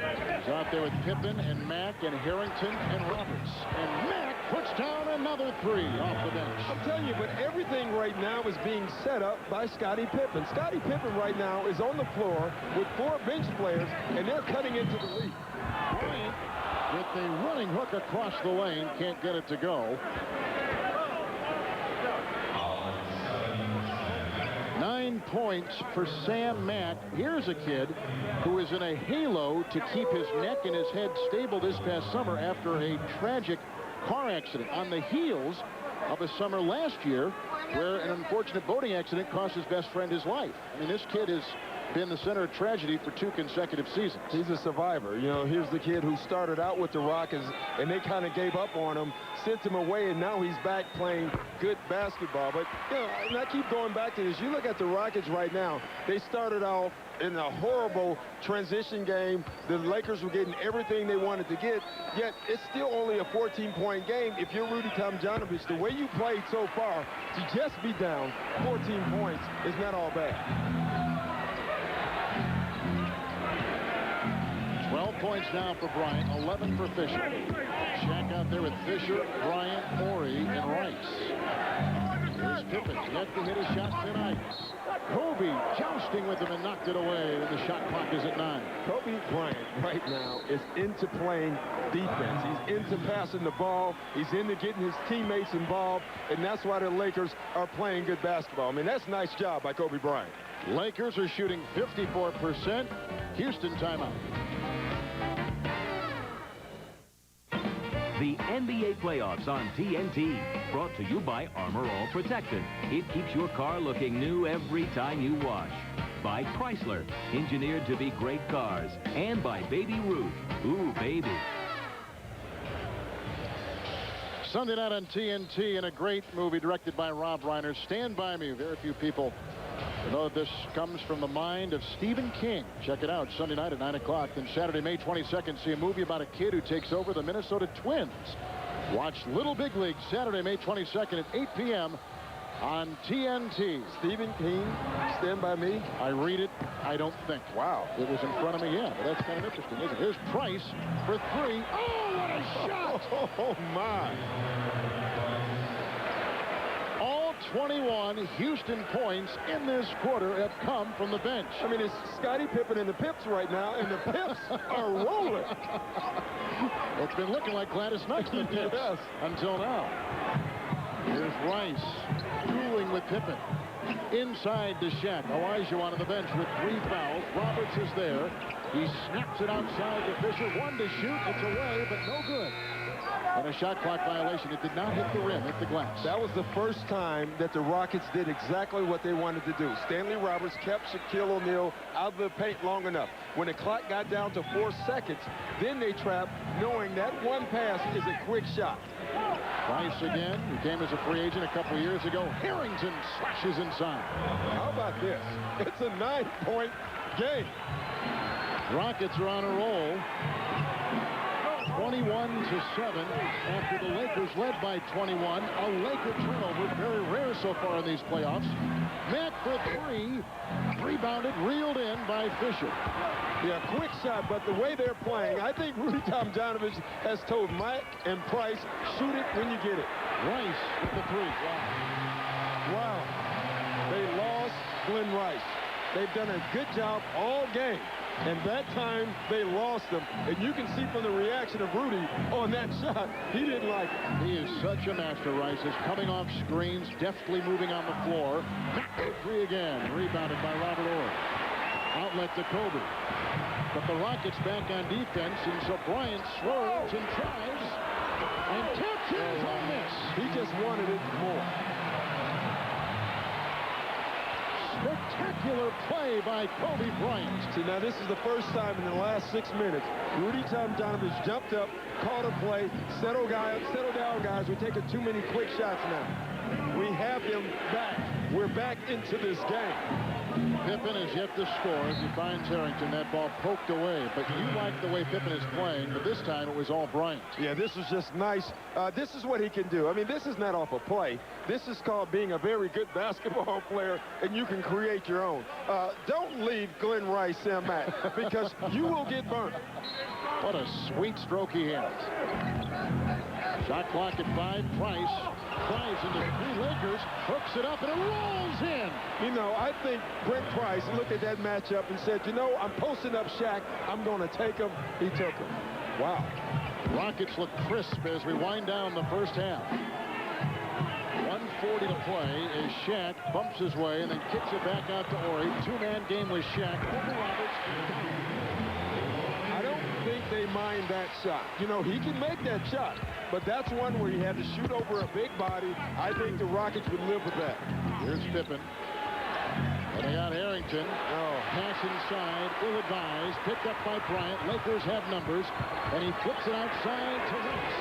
He's out there with Pippen and Mack and Harrington and Roberts. And Mack puts down another 3 off the bench. I'm telling you, but everything right now is being set up by Scottie Pippen. Scottie Pippen right now is on the floor with 4 bench players, and they're cutting into the lead. Bryant with a running hook across the lane, can't get it to go. 9 points for Sam Mack. Here's a kid who is in a halo to keep his neck and his head stable this past summer after a tragic car accident on the heels of a summer last year where an unfortunate boating accident cost his best friend his life. I mean, this kid has been the center of tragedy for 2 consecutive seasons. He's a survivor. You know, here's the kid who started out with the Rockets, and they kind of gave up on him, sent him away, and now he's back playing good basketball. But, you know, and I keep going back to this. You look at the Rockets right now. They started off in a horrible transition game. The Lakers were getting everything they wanted to get, yet it's still only a 14-point game. If you're Rudy Tomjanovich, the way you played so far, to just be down 14 points is not all bad. 12 points now for Bryant, 11 for Fisher. Shaq out there with Fisher, Bryant, Morey, and Rice. Here's Pippen, yet to hit a shot tonight. Kobe jousting with him and knocked it away, and the shot clock is at 9. Kobe Bryant right now is into playing defense. He's into passing the ball. He's into getting his teammates involved, and that's why the Lakers are playing good basketball. I mean, that's a nice job by Kobe Bryant. Lakers are shooting 54%. Houston timeout. The NBA playoffs on TNT, brought to you by Armor All Protection. It keeps your car looking new every time you wash. By Chrysler, engineered to be great cars. And by Baby Ruth. Ooh, baby. Sunday night on TNT, and a great movie directed by Rob Reiner, Stand By Me. Very few people know that this comes from the mind of Stephen King. Check it out Sunday night at 9 o'clock. Then Saturday, May 22nd, see a movie about a kid who takes over the Minnesota Twins. Watch Little Big League Saturday, May 22nd at 8 p.m. on TNT. Stephen King, Stand By Me. I read it, I don't think. Wow. It was in front of me, yeah, but that's kind of interesting, isn't it? Here's Price for 3. Oh, what a shot! Oh, my. All 21 Houston points in this quarter have come from the bench. I mean, it's Scottie, Pippen, and the Pips right now, and the Pips are rolling. It's been looking like Gladys Knight and the Pips until now. Here's Rice dueling with Pippen. Inside to Shaq. Olajuwon on the bench with 3 fouls. Roberts is there. He snaps it outside to Fisher. 1 to shoot. It's away, but no good. And a shot clock violation. It did not hit the rim, hit the glass. That was the first time that the Rockets did exactly what they wanted to do. Stanley Roberts kept Shaquille O'Neal out of the paint long enough. When the clock got down to 4 seconds, then they trapped, knowing that one pass is a quick shot. Rice again, who came as a free agent a couple years ago. Harrington slashes inside. How about this? It's a 9-point game. Rockets are on a roll. 21-7 after the Lakers led by 21. A Laker turnover, very rare so far in these playoffs. Mack for 3. Rebounded, reeled in by Fisher. Yeah, quick shot, but the way they're playing, I think Rudy Tomjanovich has told Mack and Price, shoot it when you get it. Rice with the 3. Wow. They lost Glen Rice. They've done a good job all game. And that time, they lost them. And you can see from the reaction of Rudy on that shot, he didn't like it. He is such a master, Rice. Is coming off screens, deftly moving on the floor. 3 again, rebounded by Robert Orr. Outlet to Kobe. But the Rockets back on defense, and so Bryant swerves and tries. And tips is a miss. He just wanted it more. Spectacular play by Kobe Bryant. See, now this is the first time in the last 6 minutes Rudy Tomjanovich jumped up, caught a play, settle down, guys. We're taking too many quick shots now. We have them back. We're back into this game. Pippen is yet to score as he finds Harrington. That ball poked away. But you like the way Pippen is playing, but this time it was all Bryant. Yeah, this was just nice. This is what he can do. I mean, this is not off a play. This is called being a very good basketball player, and you can create your own. Don't leave Glen Rice, Sam Mack, because you will get burnt. What a sweet stroke he has. Shot clock at 5. Price drives into 3 Lakers, hooks it up, and it rolls in. You know, I think Brent Price looked at that matchup and said, you know, I'm posting up Shaq. I'm going to take him. He took him. Wow. Rockets look crisp as we wind down the first half. 1:40 to play as Shaq bumps his way and then kicks it back out to Horry. 2-man game with Shaq over Roberts. I don't think they mind that shot. You know, he can make that shot, but that's one where he had to shoot over a big body. I think the Rockets would live with that. Here's Pippen. And they got Harrington. Pass inside, ill-advised, picked up by Bryant. Lakers have numbers, and he flips it outside to Rice.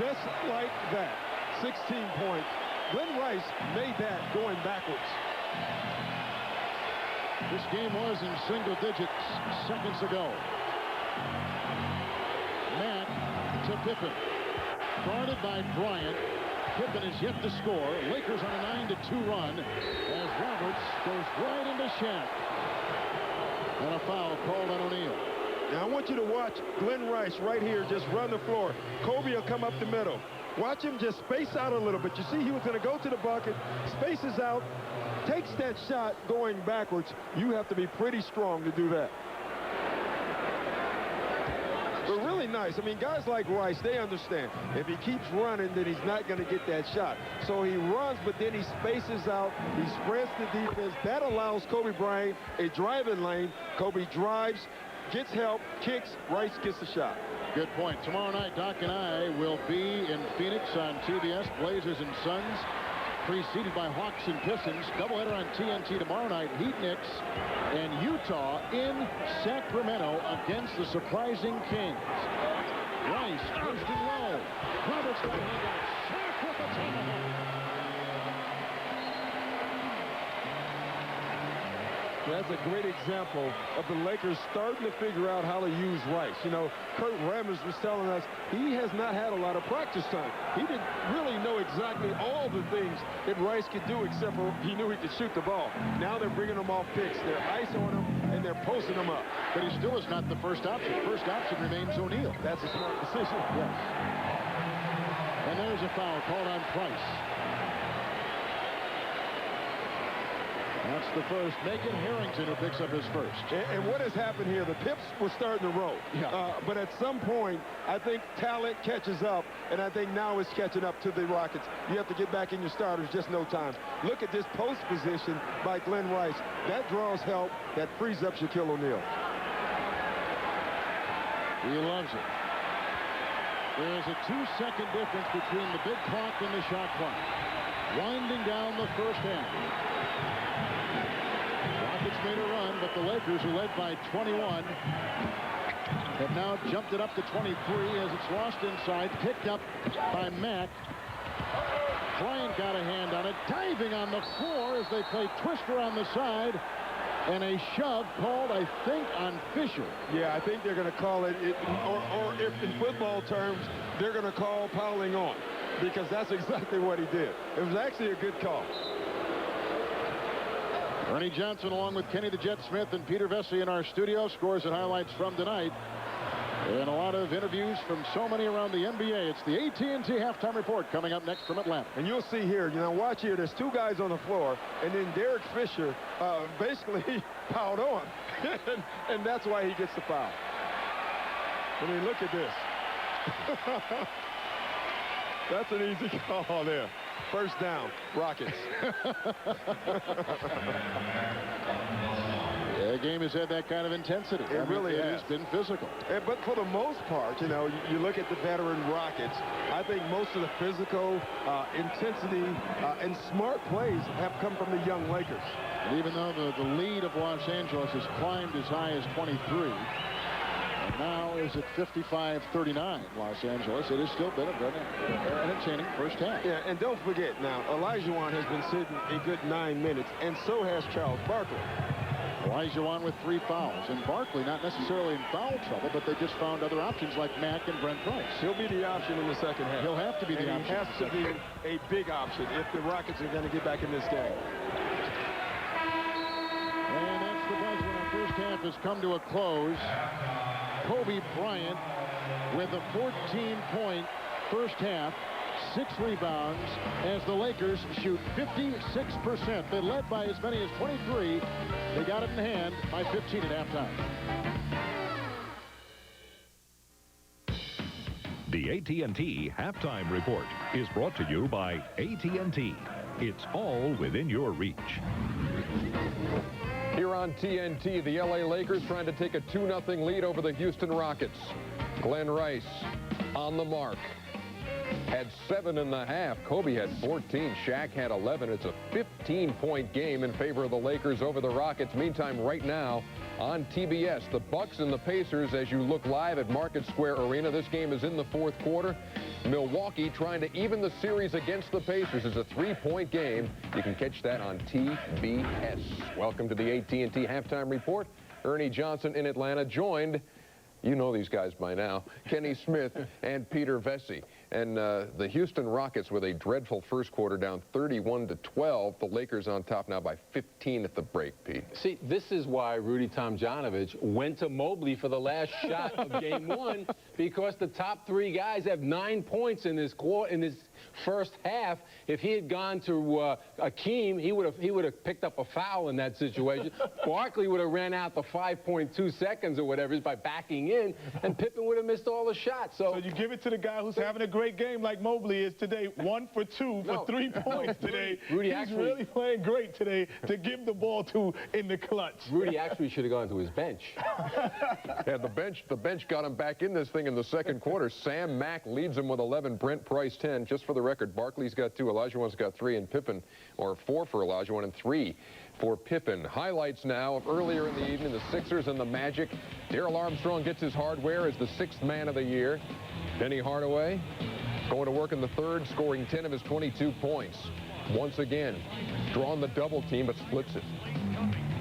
Just like that, 16 points. Glen Rice made that going backwards. This game was in single digits seconds ago. Mack to Pippen. Guarded by Bryant. Pippen is yet to score. Lakers on a 9-2 run as Roberts goes right into Shaq. And a foul called on O'Neal. Now I want you to watch Glen Rice right here just run the floor. Kobe will come up the middle. Watch him just space out a little bit. You see he was going to go to the bucket, spaces out, takes that shot going backwards. You have to be pretty strong to do that. But really nice. I mean, guys like Rice, they understand. If he keeps running, then he's not going to get that shot. So he runs, but then he spaces out. He spreads the defense. That allows Kobe Bryant a driving lane. Kobe drives, gets help, kicks, Rice gets the shot. Good point. Tomorrow night, Doc and I will be in Phoenix on TBS, Blazers and Suns, preceded by Hawks and Pistons. Doubleheader on TNT tomorrow night. Heat, Knicks, and Utah in Sacramento against the surprising Kings. Rice, first and low. Roberts got it. Shaq with the tomahawk. That's a great example of the Lakers starting to figure out how to use Rice. You know, Kurt Rambis was telling us he has not had a lot of practice time. He didn't really know exactly all the things that Rice could do, except for he knew he could shoot the ball. Now they're bringing him off picks. They're ice on him, and they're posting him up. But he still is not the first option. First option remains O'Neal. That's a smart decision. Yes. And there's a foul called on Price. That's the first. Macon Harrington who picks up his first. And what has happened here, the Pips were starting to roll. Yeah. But at some point, I think talent catches up, and I think now it's catching up to the Rockets. You have to get back in your starters, just no time. Look at this post position by Glen Rice. That draws help. That frees up Shaquille O'Neal. He loves it. There's a 2-second difference between the big clock and the shot clock. Winding down the first half. Rockets made a run, but the Lakers, who led by 21, have now jumped it up to 23 as it's lost inside, picked up by Mack. Bryant got a hand on it, diving on the floor as they play Twister on the side, and a shove called, I think, on Fisher. Yeah, I think they're going to call it, or if in football terms, they're going to call piling on, because that's exactly what he did. It was actually a good call. Ernie Johnson, along with Kenny the Jet Smith and Peter Vesey in our studio, scores and highlights from tonight. And a lot of interviews from so many around the NBA. It's the AT&T Halftime Report coming up next from Atlanta. And you'll see here, you know, watch here, there's two guys on the floor, and then Derek Fisher basically piled on. and that's why he gets the foul. I mean, look at this. That's an easy call there. First down, Rockets. The game has had that kind of intensity. It really has. It's been physical. But for the most part, you know, you look at the veteran Rockets, I think most of the physical intensity and smart plays have come from the young Lakers. And even though the lead of Los Angeles has climbed as high as 23, and now is at 55-39 Los Angeles, it has still been a very entertaining first half. Yeah, and don't forget now, Olajuwon has been sitting a good 9 minutes, and so has Charles Barkley. Olajuwon with 3 fouls, and Barkley not necessarily in foul trouble, but they just found other options like Mack and Brent Price. He'll be the option in the second half. He'll have to be the option. He has to be a big option if the Rockets are going to get back in this game. And that's the buzz when our first half has come to a close. Kobe Bryant with a 14-point first half, 6 rebounds, as the Lakers shoot 56%. They led by as many as 23. They got it in hand by 15 at halftime. The AT&T Halftime Report is brought to you by AT&T. It's all within your reach. Here on TNT, the LA Lakers trying to take a 2-0 lead over the Houston Rockets. Glen Rice on the mark. Had 7.5. Kobe had 14. Shaq had 11. It's a 15-point game in favor of the Lakers over the Rockets. Meantime, right now on TBS, the Bucks and the Pacers, as you look live at Market Square Arena. This game is in the 4th quarter. Milwaukee trying to even the series against the Pacers. It's a 3-point game. You can catch that on TBS. Welcome to the AT&T Halftime Report. Ernie Johnson in Atlanta, joined, you know these guys by now, Kenny Smith and Peter Vesey. And the Houston Rockets with a dreadful first quarter, down 31-12. The Lakers on top now by 15 at the break, Pete. See, this is why Rudy Tomjanovich went to Mobley for the last shot of Game 1, because the top 3 guys have 9 points in this first half. If he had gone to Hakeem, he would have picked up a foul in that situation. Barkley would have ran out the 5.2 seconds or whatever by backing in, and Pippen would have missed all the shots. So you give it to the guy who's having a great game like Mobley is today, 1 for 2 for 3 points today. Rudy He's really playing great today to give the ball to in the clutch. Rudy actually should have gone to his bench. Yeah, the bench got him back in this thing in the second quarter. Sam Mack leads him with 11, Brent Price 10. Just for the record, Barkley's got 2, Olajuwon's got 3, and Pippen, or 4 for Olajuwon and 3 for Pippen. Highlights now of earlier in the evening, the Sixers and the Magic. Darrell Armstrong gets his hardware as the 6th man of the year. Penny Hardaway going to work in the 3rd, scoring 10 of his 22 points. Once again, drawn the double team, but splits it.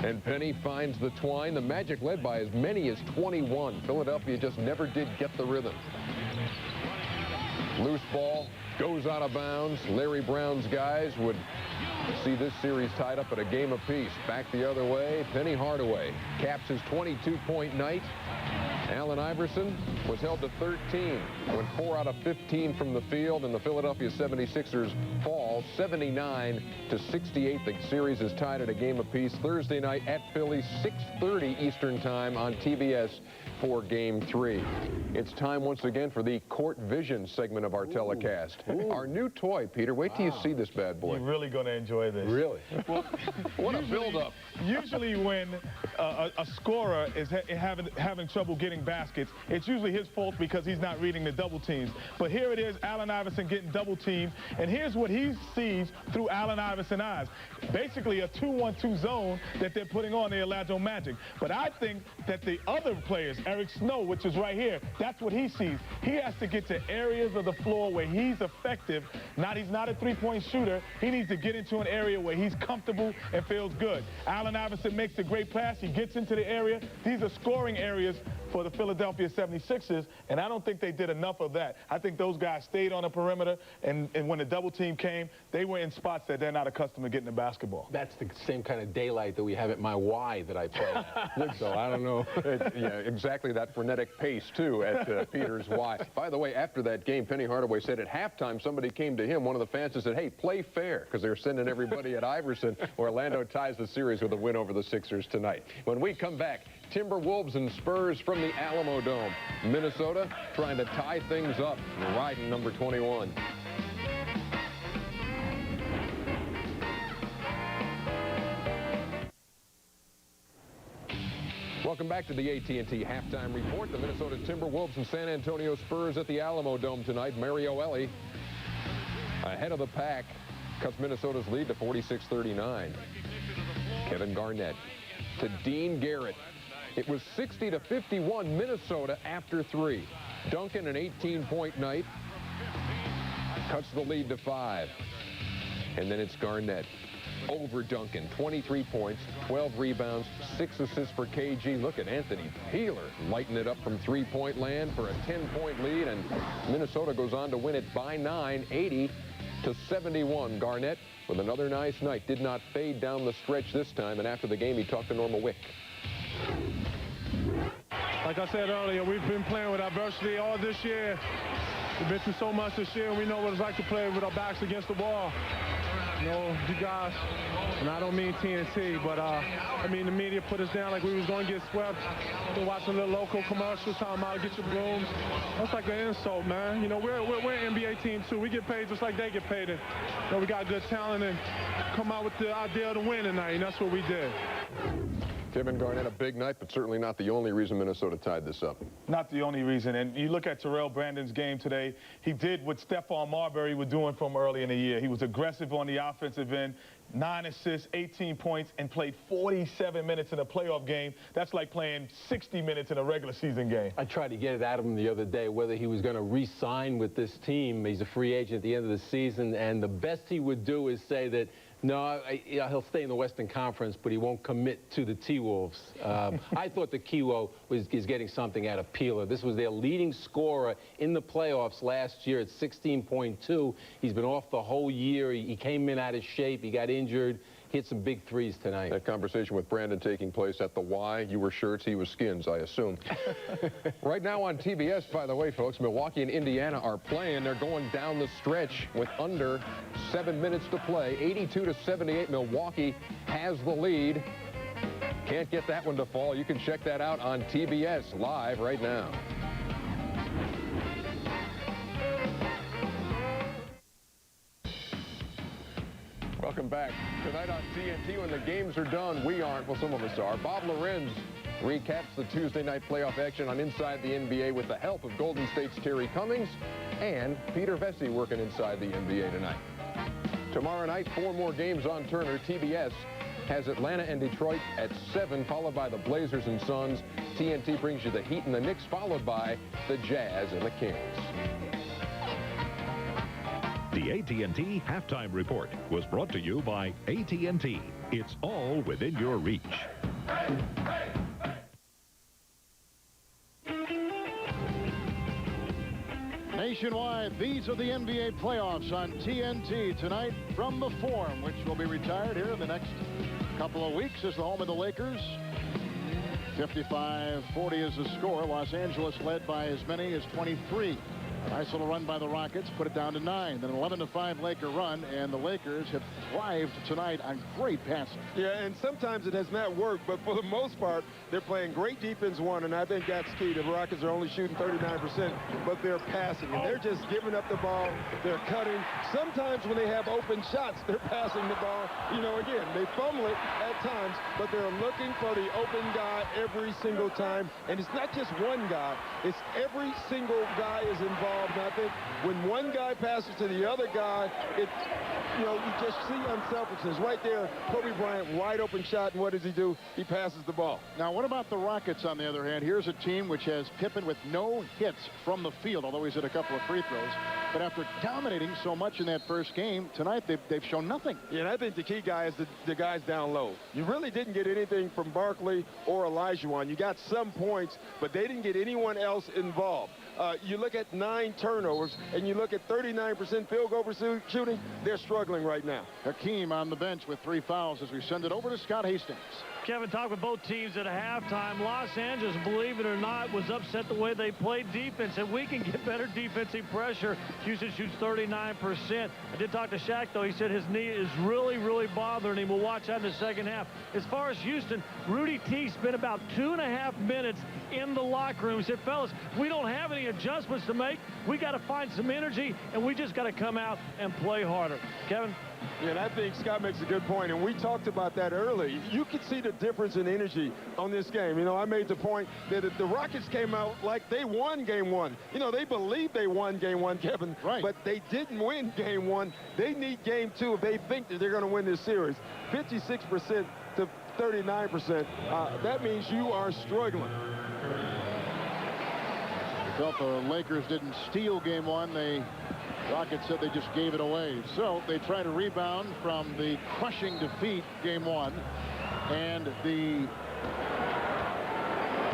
And Penny finds the twine. The Magic led by as many as 21. Philadelphia just never did get the rhythm. Loose ball goes out of bounds. Larry Brown's guys would see this series tied up at a game apiece. Back the other way, Penny Hardaway caps his 22-point night. Allen Iverson was held to 13, went 4 out of 15 from the field, and the Philadelphia 76ers fall 79-68. The series is tied at a game apiece. Thursday night at Philly, 6:30 Eastern Time on TBS for Game 3. It's time once again for the Court Vision segment of our telecast. Our new toy, Peter. Wait till you see this bad boy. You're really going to enjoy this. Really? Well, what a build-up. Usually when a scorer is having trouble getting baskets, it's usually his fault because he's not reading the double teams. But here it is, Allen Iverson getting double teamed, and here's what he sees through Allen Iverson's eyes. Basically a 2-1-2 zone that they're putting on the Orlando Magic. But I think that the other players, Eric Snow, which is right here, that's what he sees. He has to get to areas of the floor where he's effective. He's not a three-point shooter. He needs to get into an area where he's comfortable and feels good. Allen Iverson makes a great pass. He gets into the area. These are scoring areas for the Philadelphia 76ers, and I don't think they did enough of that. I think those guys stayed on the perimeter, and when the double team came, they were in spots that they're not accustomed to getting the basketball. That's the same kind of daylight that we have at my Y that I play at. So I don't know. Yeah, exactly that frenetic pace, too, at Peter's Y. By the way, after that game, Penny Hardaway said at halftime somebody came to him, one of the fans, and said, hey, play fair, because they were sending everybody at Iverson. Orlando ties the series with a win over the Sixers tonight. When we come back, Timberwolves and Spurs from the Alamo Dome. Minnesota trying to tie things up, riding number 21. Welcome back to the AT&T Halftime Report. The Minnesota Timberwolves and San Antonio Spurs at the Alamo Dome tonight. Mario Elie ahead of the pack, cuts Minnesota's lead to 46-39. Kevin Garnett to Dean Garrett. It was 60-51 Minnesota after 3. Duncan, an 18-point night, cuts the lead to 5. And then it's Garnett over Duncan. 23 points, 12 rebounds, 6 assists for KG. Look at Anthony Peeler lighting it up from three-point land for a 10-point lead, and Minnesota goes on to win it by 9, 80-71. Garnett with another nice night. Did not fade down the stretch this time, and after the game he talked to Norma Wick. Like I said earlier, we've been playing with adversity all this year. We've been through so much this year, and we know what it's like to play with our backs against the wall. You know, you guys, and I don't mean TNT, but I mean the media put us down like we was going to get swept. We're watching little local commercials talking about get your brooms. That's like an insult, man. You know, we're an NBA team too. We get paid just like they get paid. And, you know, we got good talent and come out with the idea to win tonight, and that's what we did. Kevin Garnett, a big night, but certainly not the only reason Minnesota tied this up. Not the only reason. And you look at Terrell Brandon's game today, he did what Stephon Marbury was doing from early in the year. He was aggressive on the offensive end, 9 assists, 18 points, and played 47 minutes in a playoff game. That's like playing 60 minutes in a regular season game. I tried to get it at him the other day, whether he was going to re-sign with this team. He's a free agent at the end of the season, and the best he would do is say that, no, he'll stay in the Western Conference, but he won't commit to the T-Wolves. I thought the key is getting something out of Peeler. This was their leading scorer in the playoffs last year at 16.2. He's been off the whole year. He came in out of shape. He got injured. Hit some big threes tonight. That conversation with Brandon taking place at the Y. You were shirts, he was skins, I assume. Right now on TBS, by the way, folks, Milwaukee and Indiana are playing. They're going down the stretch with under 7 minutes to play. 82-78, Milwaukee has the lead. Can't get that one to fall. You can check that out on TBS live right now. Welcome back. Tonight on TNT, when the games are done, we aren't. Well, some of us are. Bob Lorenz recaps the Tuesday night playoff action on Inside the NBA with the help of Golden State's Terry Cummings and Peter Vesey working inside the NBA tonight. Tomorrow night, 4 more games on Turner. TBS has Atlanta and Detroit at 7, followed by the Blazers and Suns. TNT brings you the Heat and the Knicks, followed by the Jazz and the Kings. The AT&T Halftime Report was brought to you by AT&T. It's all within your reach. Nationwide, these are the NBA playoffs on TNT tonight from the Forum, which will be retired here in the next couple of weeks as the home of the Lakers. 55-40 is the score. Los Angeles led by as many as 23. Nice little run by the Rockets, put it down to 9. Then an 11-5 Laker run, and the Lakers have thrived tonight on great passing. Yeah, and sometimes it has not worked, but for the most part, they're playing great defense, and I think that's key. The Rockets are only shooting 39%, but they're passing, and they're just giving up the ball. They're cutting. Sometimes when they have open shots, they're passing the ball. You know, again, they fumble it at times, but they're looking for the open guy every single time, and it's not just one guy. It's every single guy is involved. And I think when one guy passes to the other guy, you just see unselfishness. Right there, Kobe Bryant, wide open shot, and what does he do? He passes the ball. Now, what about the Rockets, on the other hand? Here's a team which has Pippen with no hits from the field, although he's hit a couple of free throws. But after dominating so much in that first game, tonight they've shown nothing. Yeah, and I think the key guy is the guys down low. You really didn't get anything from Barkley or Olajuwon. You got some points, but they didn't get anyone else involved. You look at 9 turnovers, and you look at 39% field goal shooting, they're struggling right now. Hakeem on the bench with 3 fouls as we send it over to Scott Hastings. Kevin talked with both teams at halftime. Los Angeles, believe it or not, was upset the way they played defense, and we can get better defensive pressure. Houston shoots 39%. I did talk to Shaq, though. He said his knee is really, really bothering him. We'll watch that in the second half. As far as Houston, Rudy T spent about 2.5 minutes in the locker room. He said, fellas, we don't have any adjustments to make. We got to find some energy, and we just got to come out and play harder. Kevin? Yeah, and I think Scott makes a good point, and we talked about that early. You could see the difference in energy on this game. You know, I made the point that if the Rockets came out like they won Game 1. You know, they believe they won Game 1, Kevin, right, but they didn't win Game 1. They need Game 2 if they think that they're going to win this series. 56% to 39%. That means you are struggling. Felt the Lakers didn't steal Game 1. Rockets said they just gave it away. So they try to rebound from the crushing defeat Game 1 and the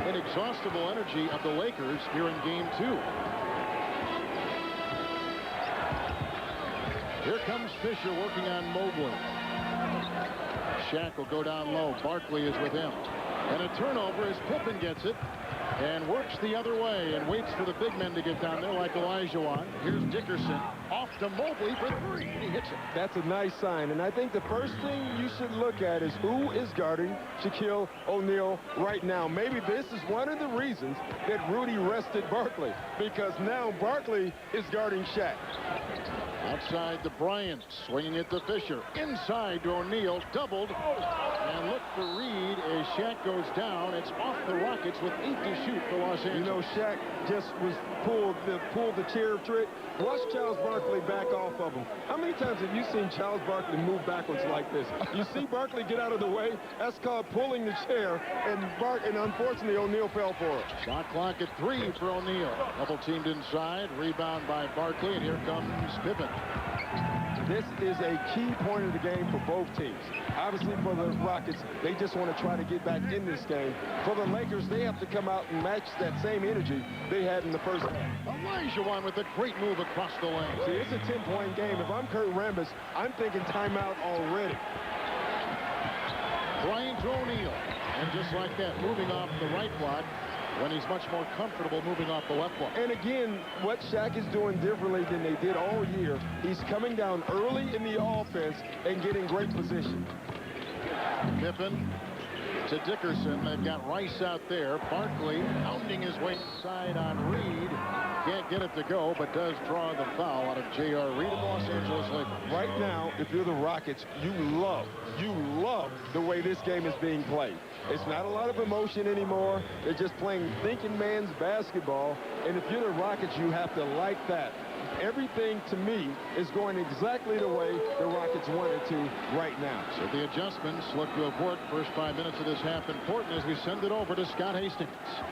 inexhaustible energy of the Lakers here in Game 2. Here comes Fisher working on Mobley. Shaq will go down low. Barkley is with him. And a turnover as Pippen gets it and works the other way and waits for the big men to get down there like Olajuwon. Here's Dickerson off to Mobley for 3, and he hits it. That's a nice sign, and I think the first thing you should look at is who is guarding Shaquille O'Neal right now. Maybe this is one of the reasons that Rudy rested Barkley, because now Barkley is guarding Shaq. Outside to Bryant, swinging it to Fisher. Inside to O'Neal, doubled. And look for Reed as Shaq goes down. It's off the Rockets with 8 to shoot for Los Angeles. You know, Shaq just was pulled the chair trick. Watch Charles Barkley back off of him. How many times have you seen Charles Barkley move backwards like this? You see Barkley get out of the way. That's called pulling the chair, and unfortunately O'Neal fell for it. Shot clock at 3 for O'Neal. Double teamed inside. Rebound by Barkley, and here comes Pippen. This is a key point of the game for both teams. Obviously, for the Rockets, they just want to try to get back in this game. For the Lakers, they have to come out and match that same energy they had in the first half. Olajuwon with a great move across the lane. See, it's a 10-point game. If I'm Kurt Rambis, I'm thinking timeout already. Bryant to O'Neal. And just like that, moving off the right block when he's much more comfortable moving off the left block. And again, what Shaq is doing differently than they did all year, he's coming down early in the offense and getting great position. Pippen to Dickerson. They've got Rice out there. Barkley pounding his way inside on Reed. Can't get it to go, but does draw the foul out of J.R. Reed and the Los Angeles Lakers. Right now, if you're the Rockets, you love the way this game is being played. It's not a lot of emotion anymore. They're just playing thinking man's basketball. And if you're the Rockets, you have to like that. everything to me is going exactly the way the Rockets wanted to right now. So the adjustments look to have worked. First 5 minutes of this half important as we send it over to Scott Hastings.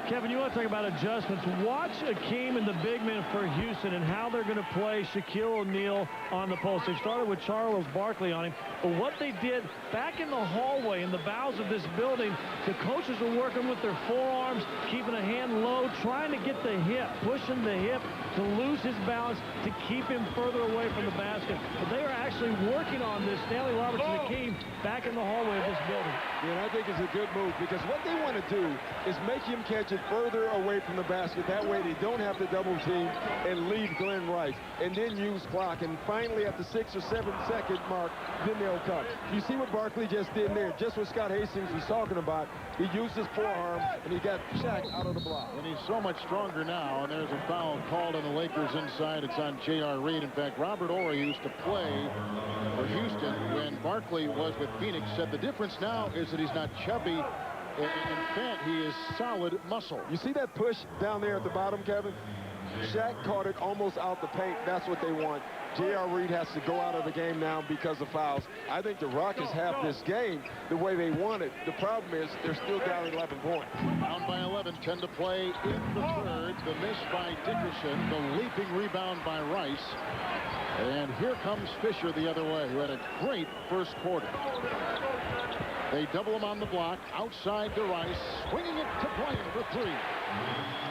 Kevin, you want to talk about adjustments. Watch Hakeem and the big men for Houston and how they're going to play Shaquille O'Neal on the post. They started with Charles Barkley on him. But what they did back in the hallway in the bowels of this building, the coaches were working with their forearms, keeping a hand low, trying to get the hip, pushing the hip to lose his balance, to keep him further away from the basket. But they are actually working on this, Stanley Robertson and Hakeem, back in the hallway of this building. Yeah, and I think it's a good move because what they want to do is make him catch it further away from the basket. That way they don't have to double team and leave Glen Rice and then use clock. And finally at the 6 or 7 second mark, then they'll come. You see what Barkley just did there, just what Scott Hastings was talking about. He used his forearm and he got Shaq out of the block. And he's so much stronger now, and there's a foul called on the Lakers inside. It's on J.R. Reed. In fact, Robert Horry used to play for Houston when Barkley was with Phoenix. Said the difference now is that he's not chubby and fat. He is solid muscle. You see that push down there at the bottom, Kevin? Shaq caught it almost out the paint. That's what they want. J.R. Reed has to go out of the game now because of fouls. I think the Rockets have this game the way they want it. The problem is they're still down 11 points. Down by 11, 10 to play in the third. The miss by Dickerson, the leaping rebound by Rice. And here comes Fisher the other way, who had a great first quarter. They double him on the block, outside to Rice, swinging it to Bryant for 3.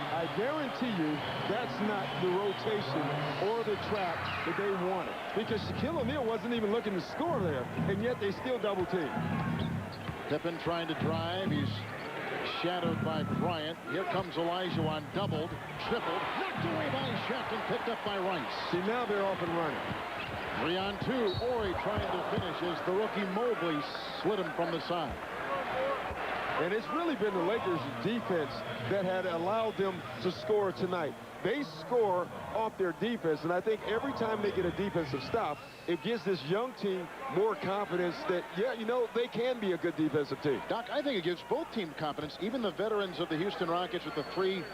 I guarantee you that's not the rotation or the trap that they wanted. Because Shaquille O'Neal wasn't even looking to score there, and yet they still double team. Pippen trying to drive. He's shadowed by Bryant. Here comes Olajuwon, doubled, tripled, knocked away by Shaq and picked up by Rice. See, now they're off and running. 3 on 2. Horry trying to finish as the rookie Mobley slid him from the side. And it's really been the Lakers' defense that had allowed them to score tonight. They score off their defense, and I think every time they get a defensive stop, it gives this young team more confidence that, yeah, you know, they can be a good defensive team. Doc, I think it gives both teams confidence, even the veterans of the Houston Rockets with the 3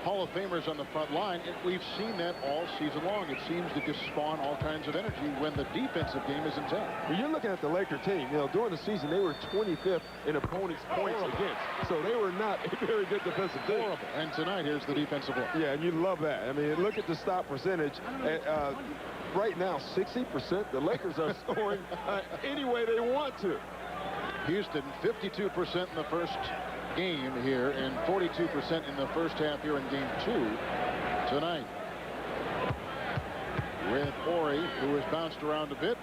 Hall of Famers on the front line. We've seen that all season long. It seems to just spawn all kinds of energy when the defensive game is intact. When you're looking at the Laker team, you know, during the season, they were 25th in opponents' points against. So they were not a very good defensive team. Horrible. And tonight, here's the defensive look. Yeah, and you love that. I mean, look at the stop percentage. Right now, 60%. The Lakers are scoring any way they want to. Houston, 52% in the first game here and 42% in the first half here in game 2 tonight. With Horry, who has bounced around a bit,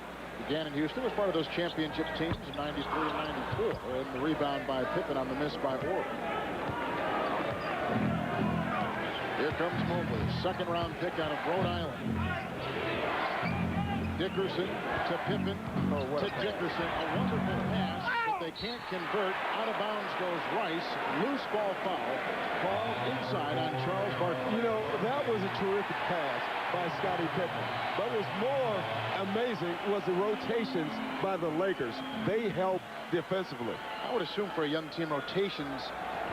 began in Houston, was part of those championship teams in 93 and 94, and the rebound by Pippen on the miss by Horry. Here comes Mobley, second round pick out of Rhode Island. Dickerson to Pippen to Dickerson, a wonderful pass. They can't convert. Out of bounds goes Rice. Loose ball foul. Called inside on Charles Barkley. You know, that was a terrific pass by Scottie Pippen. But what was more amazing was the rotations by the Lakers. They helped defensively. I would assume for a young team, rotations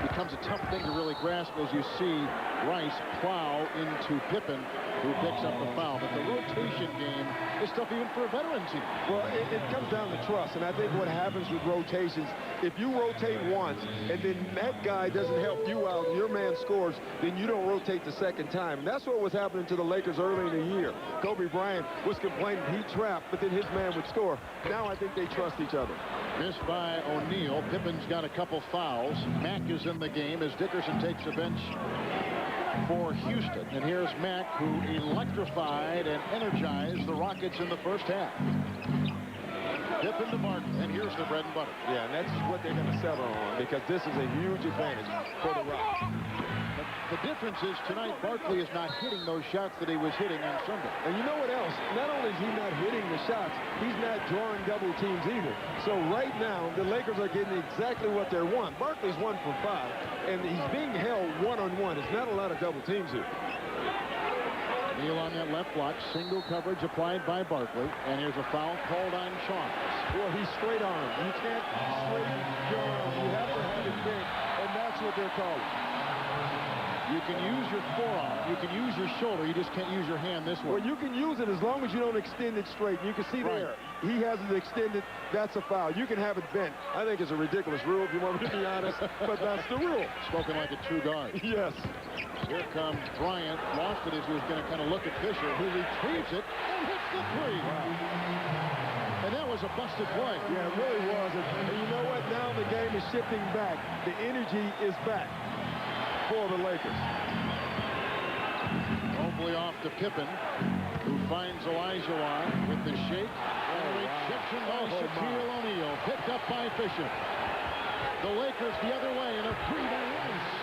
becomes a tough thing to really grasp as you see Rice plow into Pippen, who picks up the foul. But the rotation game is tough even for a veteran team. Well, it comes down to trust, and I think what happens with rotations, if you rotate once and then that guy doesn't help you out and your man scores, then you don't rotate the second time. And that's what was happening to the Lakers early in the year. Kobe Bryant was complaining he trapped, but then his man would score. Now I think they trust each other. Missed by O'Neal. Pippen's got a couple fouls. Mack is in the game as Dickerson takes the bench for Houston. And here's Mack, who electrified and energized the Rockets in the first half. Pippen to Martin, and here's the bread and butter. Yeah, and that's what they're going to settle on because this is a huge advantage for the Rockets. The difference is tonight Barkley is not hitting those shots that he was hitting on Sunday. And you know what else? Not only is he not hitting the shots, he's not drawing double teams either. So right now, the Lakers are getting exactly what they want. Barkley's 1 for 5, and he's being held one-on-one. There's not a lot of double teams here. O'Neal on that left block, single coverage applied by Barkley, and here's a foul called on Charles. Well, he's straight arm. You can't straight your arm. You have to have it bent, and that's what they're calling. You can use your forearm. You can use your shoulder. You just can't use your hand this way. Well, you can use it as long as you don't extend it straight. You can see there, he has it extended. That's a foul. You can have it bent. I think it's a ridiculous rule, if you want me to be honest, but that's the rule. Spoken like a true guard. Yes. Here comes Bryant. Lost it as he was going to kind of look at Fisher, who retrieves it and hits the three. Wow. And that was a busted play. Yeah, it really was. And you know what? Now the game is shifting back. The energy is back for the Lakers. Mobley off to Pippen, who finds Olajuwon with the shake. And rejection by Shaquille O'Neal. Picked up by Fisher. The Lakers the other way in a three by Rice.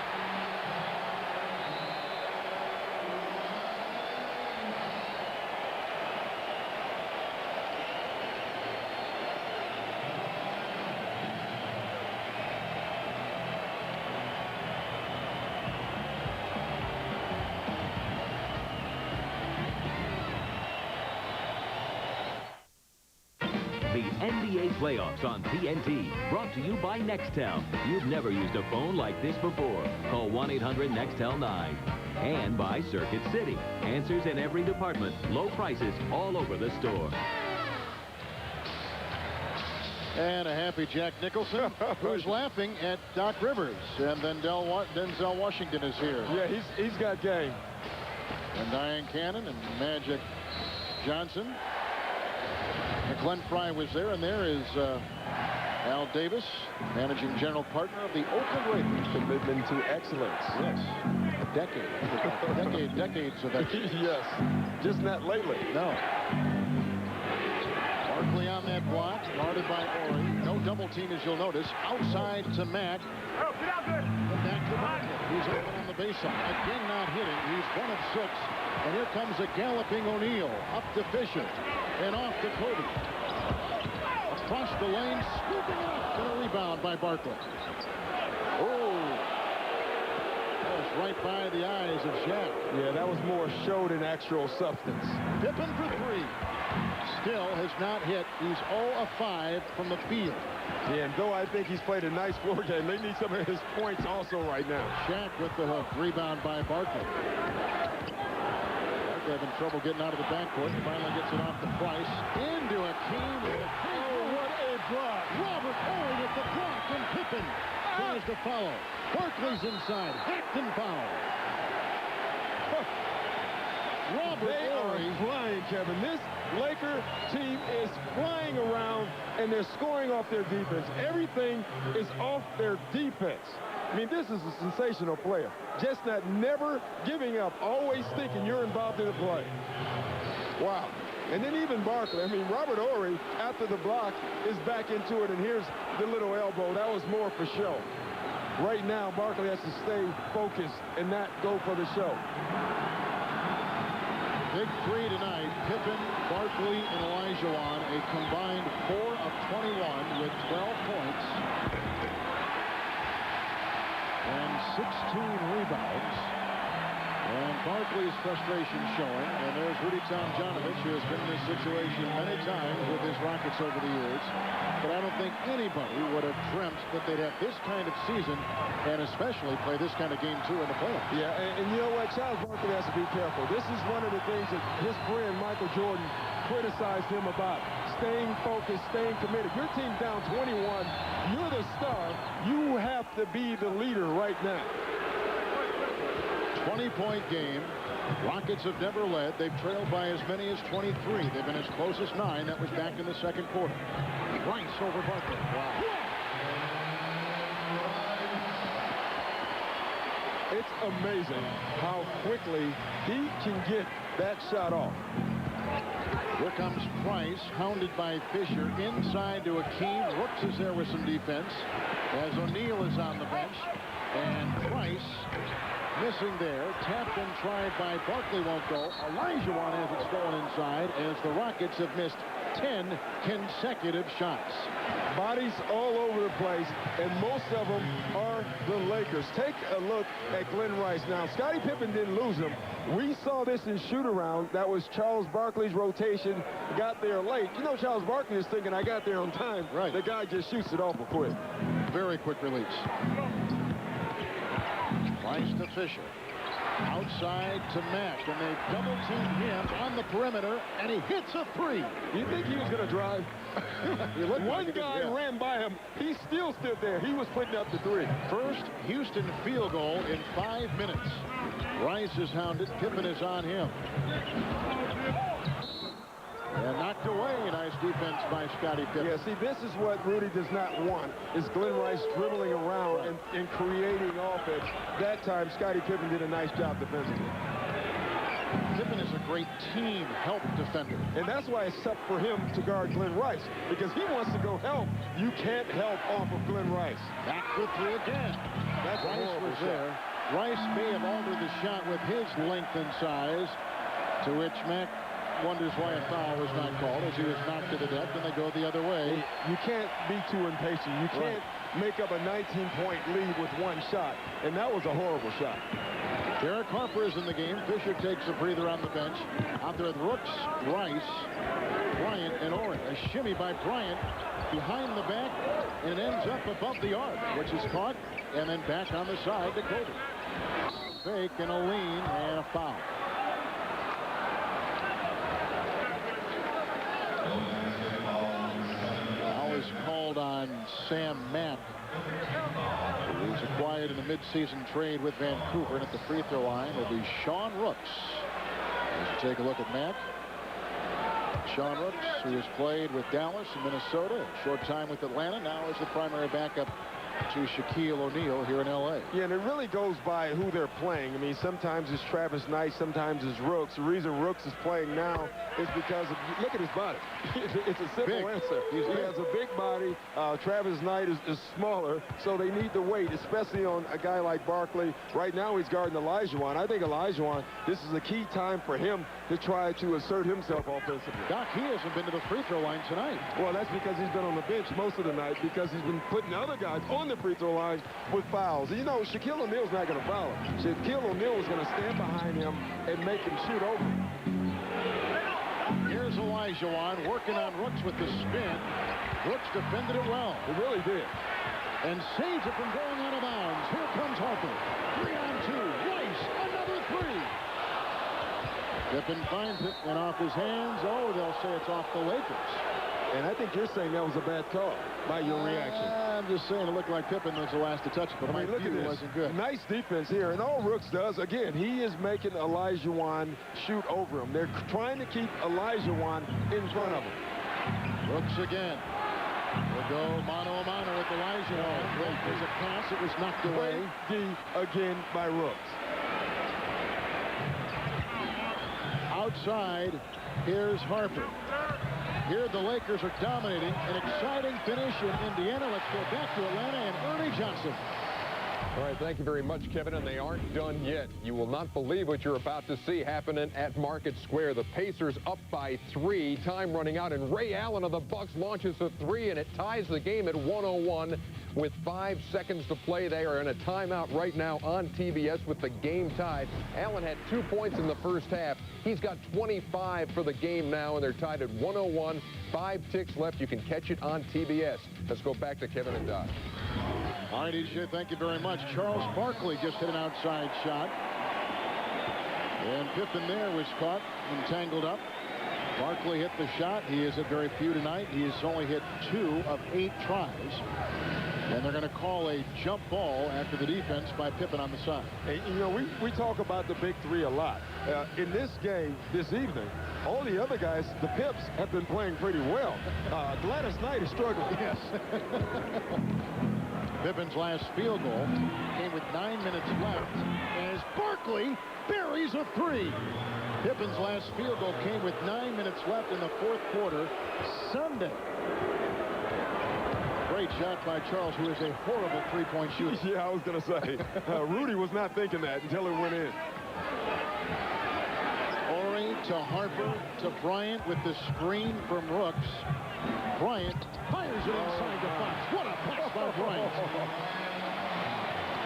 The NBA playoffs on TNT, brought to you by Nextel. You've never used a phone like this before. Call 1-800-NEXTEL-9. And by Circuit City. Answers in every department, low prices all over the store. And a happy Jack Nicholson, who's laughing at Doc Rivers. And then Denzel Washington is here. Yeah, he's got game. And Diane Cannon and Magic Johnson. And Glenn Fry was there, and there is Al Davis, managing general partner of the Oakland Raiders. Commitment to excellence. Yes. A decade. Decades of that. Yes. Just not lately. No. Barkley on that block, guarded by Ori. No double team, as you'll notice. Outside to Mack. And back to Barkley. He's open on the baseline. Again, not hitting. He's 1 of 6. And here comes a galloping O'Neal. Up to Fisher. And off to Kobe. Across the lane, scooping up. And a rebound by Barkley. Oh. That was right by the eyes of Shaq. Yeah, that was more show than actual substance. Pippen for 3. Still has not hit. He's 0 of 5 from the field. Yeah, and though I think he's played a nice floor game, they need some of his points also right now. Shaq with the hook. Rebound by Barkley. Having trouble getting out of the backcourt. Finally gets it off the Price. Into Hakeem. Oh, what a block. Robert Horry with the block, and Pippen tries to follow. Barkley's inside. Hacked and fouled. Robert Horry flying, Kevin. This Laker team is flying around, and they're scoring off their defense. Everything is off their defense. I mean, this is a sensational player. Just not never giving up, always thinking you're involved in the play. Wow. And then even Barkley. I mean, Robert Horry, after the block, is back into it, and here's the little elbow. That was more for show. Right now, Barkley has to stay focused and not go for the show. Big 3 tonight. Pippen, Barkley, and Olajuwon. A combined 4 of 21 with 12 points. And 16 rebounds. And Barkley's frustration showing. And there's Rudy Tomjanovich, who has been in this situation many times with his Rockets over the years. But I don't think anybody would have dreamt that they'd have this kind of season, and especially play this kind of game 2 in the playoffs. Yeah, and you know what? Charles Barkley has to be careful. This is one of the things that his friend Michael Jordan criticized him about. Staying focused, staying committed. Your team's down 21. You're the star. You have to be the leader right now. 20-point game. Rockets have never led. They've trailed by as many as 23. They've been as close as 9. That was back in the second quarter. Rice over Barkley. Wow. It's amazing how quickly he can get that shot off. Here comes Price, hounded by Fisher. Inside to Hakeem. Rooks is there with some defense as O'Neal is on the bench. And Price missing there. Tapped and tried by Barkley, won't go. Olajuwon has it stolen inside as the Rockets have missed 10 consecutive shots. Bodies all over the place, and most of them are the Lakers. Take a look at Glen Rice. Now, Scottie Pippen didn't lose him. We saw this in shoot-around. That was Charles Barkley's rotation. Got there late. You know, Charles Barkley is thinking, I got there on time. Right. The guy just shoots it off quick. Very quick release. Rice to Fisher. Outside to Mack, and they double-team him on the perimeter, and he hits a three. You think he was going to drive? One guy ran by him. He still stood there. He was putting up the three. First Houston field goal in 5 minutes. Rice is hounded. Pippen is on him. And knocked away. Nice defense by Scottie Pippen. Yeah, see, this is what Rudy does not want, is Glen Rice dribbling around and creating offense. That time, Scottie Pippen did a nice job defensively. Pippen is a great team help defender. And that's why it's tough for him to guard Glen Rice, because he wants to go help. You can't help off of Glen Rice. Back with three again. That's Rice was there. Rice may have altered the shot with his length and size, to which Mack wonders why a foul was not called as he was knocked to the deck, and they go the other way. You can't be too impatient. You can't make up a 19-point lead with one shot, and that was a horrible shot. Derek Harper is in the game. Fisher takes a breather on the bench. Out there with Rooks, Rice, Bryant, and Oren. A shimmy by Bryant behind the back, and it ends up above the arc, which is caught, and then back on the side to Kobe. Fake and a lean and a foul. Foul is called on Sam Mack. He's acquired in a mid-season trade with Vancouver, and at the free throw line will be Sean Rooks. Let's take a look at Mack. Sean Rooks, who has played with Dallas and Minnesota, a short time with Atlanta, now is the primary backup to Shaquille O'Neal here in L.A. Yeah, and it really goes by who they're playing. I mean, sometimes it's Travis Knight, sometimes it's Rooks. The reason Rooks is playing now is because of, look at his body. It's a simple answer. He has a big body. Travis Knight is smaller, so they need the weight, especially on a guy like Barkley. Right now, he's guarding Olajuwon. I think Olajuwon, this is a key time for him to try to assert himself offensively. Doc, he hasn't been to the free throw line tonight. Well, that's because he's been on the bench most of the night, because he's been putting other guys on the free throw line with fouls. You know, Shaquille O'Neal's not going to foul him. Shaquille O'Neal is going to stand behind him and make him shoot over him. Here's Olajuwon working on Rooks with the spin. Rooks defended it well. He really did. And saves it from going out of bounds. Here comes Harper. 3-on-2. Rice, another three. Pippen finds it and off his hands. Oh, they'll say it's off the Lakers. And I think you're saying that was a bad call by your reaction. I'm just saying it looked like Pippen was the last to touch it, but I mean, my view wasn't good. Nice defense here, and all Rooks does, again, he is making Olajuwon shoot over him. They're trying to keep Olajuwon in front of him. Rooks again. We'll go mano-a-mano with Olajuwon. There's a pass. It was knocked away. D again by Rooks. Outside, here's Harper. Here the Lakers are dominating. An exciting finish in Indiana. Let's go back to Atlanta and Ernie Johnson. All right, thank you very much, Kevin, and they aren't done yet. You will not believe what you're about to see happening at Market Square. The Pacers up by 3, time running out, and Ray Allen of the Bucks launches a 3, and it ties the game at 101 with 5 seconds to play. They are in a timeout right now on TBS with the game tied. Allen had 2 points in the first half. He's got 25 for the game now, and they're tied at 101. 5 ticks left. You can catch it on TBS. Let's go back to Kevin and Doc. All right, EJ, thank you very much. Charles Barkley just hit an outside shot. And Pippen there was caught and tangled up. Barkley hit the shot. He is at very few tonight. He has only hit 2 of 8 tries. And they're going to call a jump ball after the defense by Pippen on the side. Hey, you know, we talk about the big 3 a lot. In this game this evening, all the other guys, the Pips, have been playing pretty well. Gladys Knight is struggling. Yes. Pippen's last field goal came with 9 minutes left as Barkley buries a 3. Pippen's last field goal came with 9 minutes left in the 4th quarter Sunday. Great shot by Charles, who is a horrible three-point shooter. Yeah, I was going to say. Rudy was not thinking that until it went in. Ori to Harper to Bryant with the screen from Rooks. Bryant fires it inside the box. What a pass by Bryant.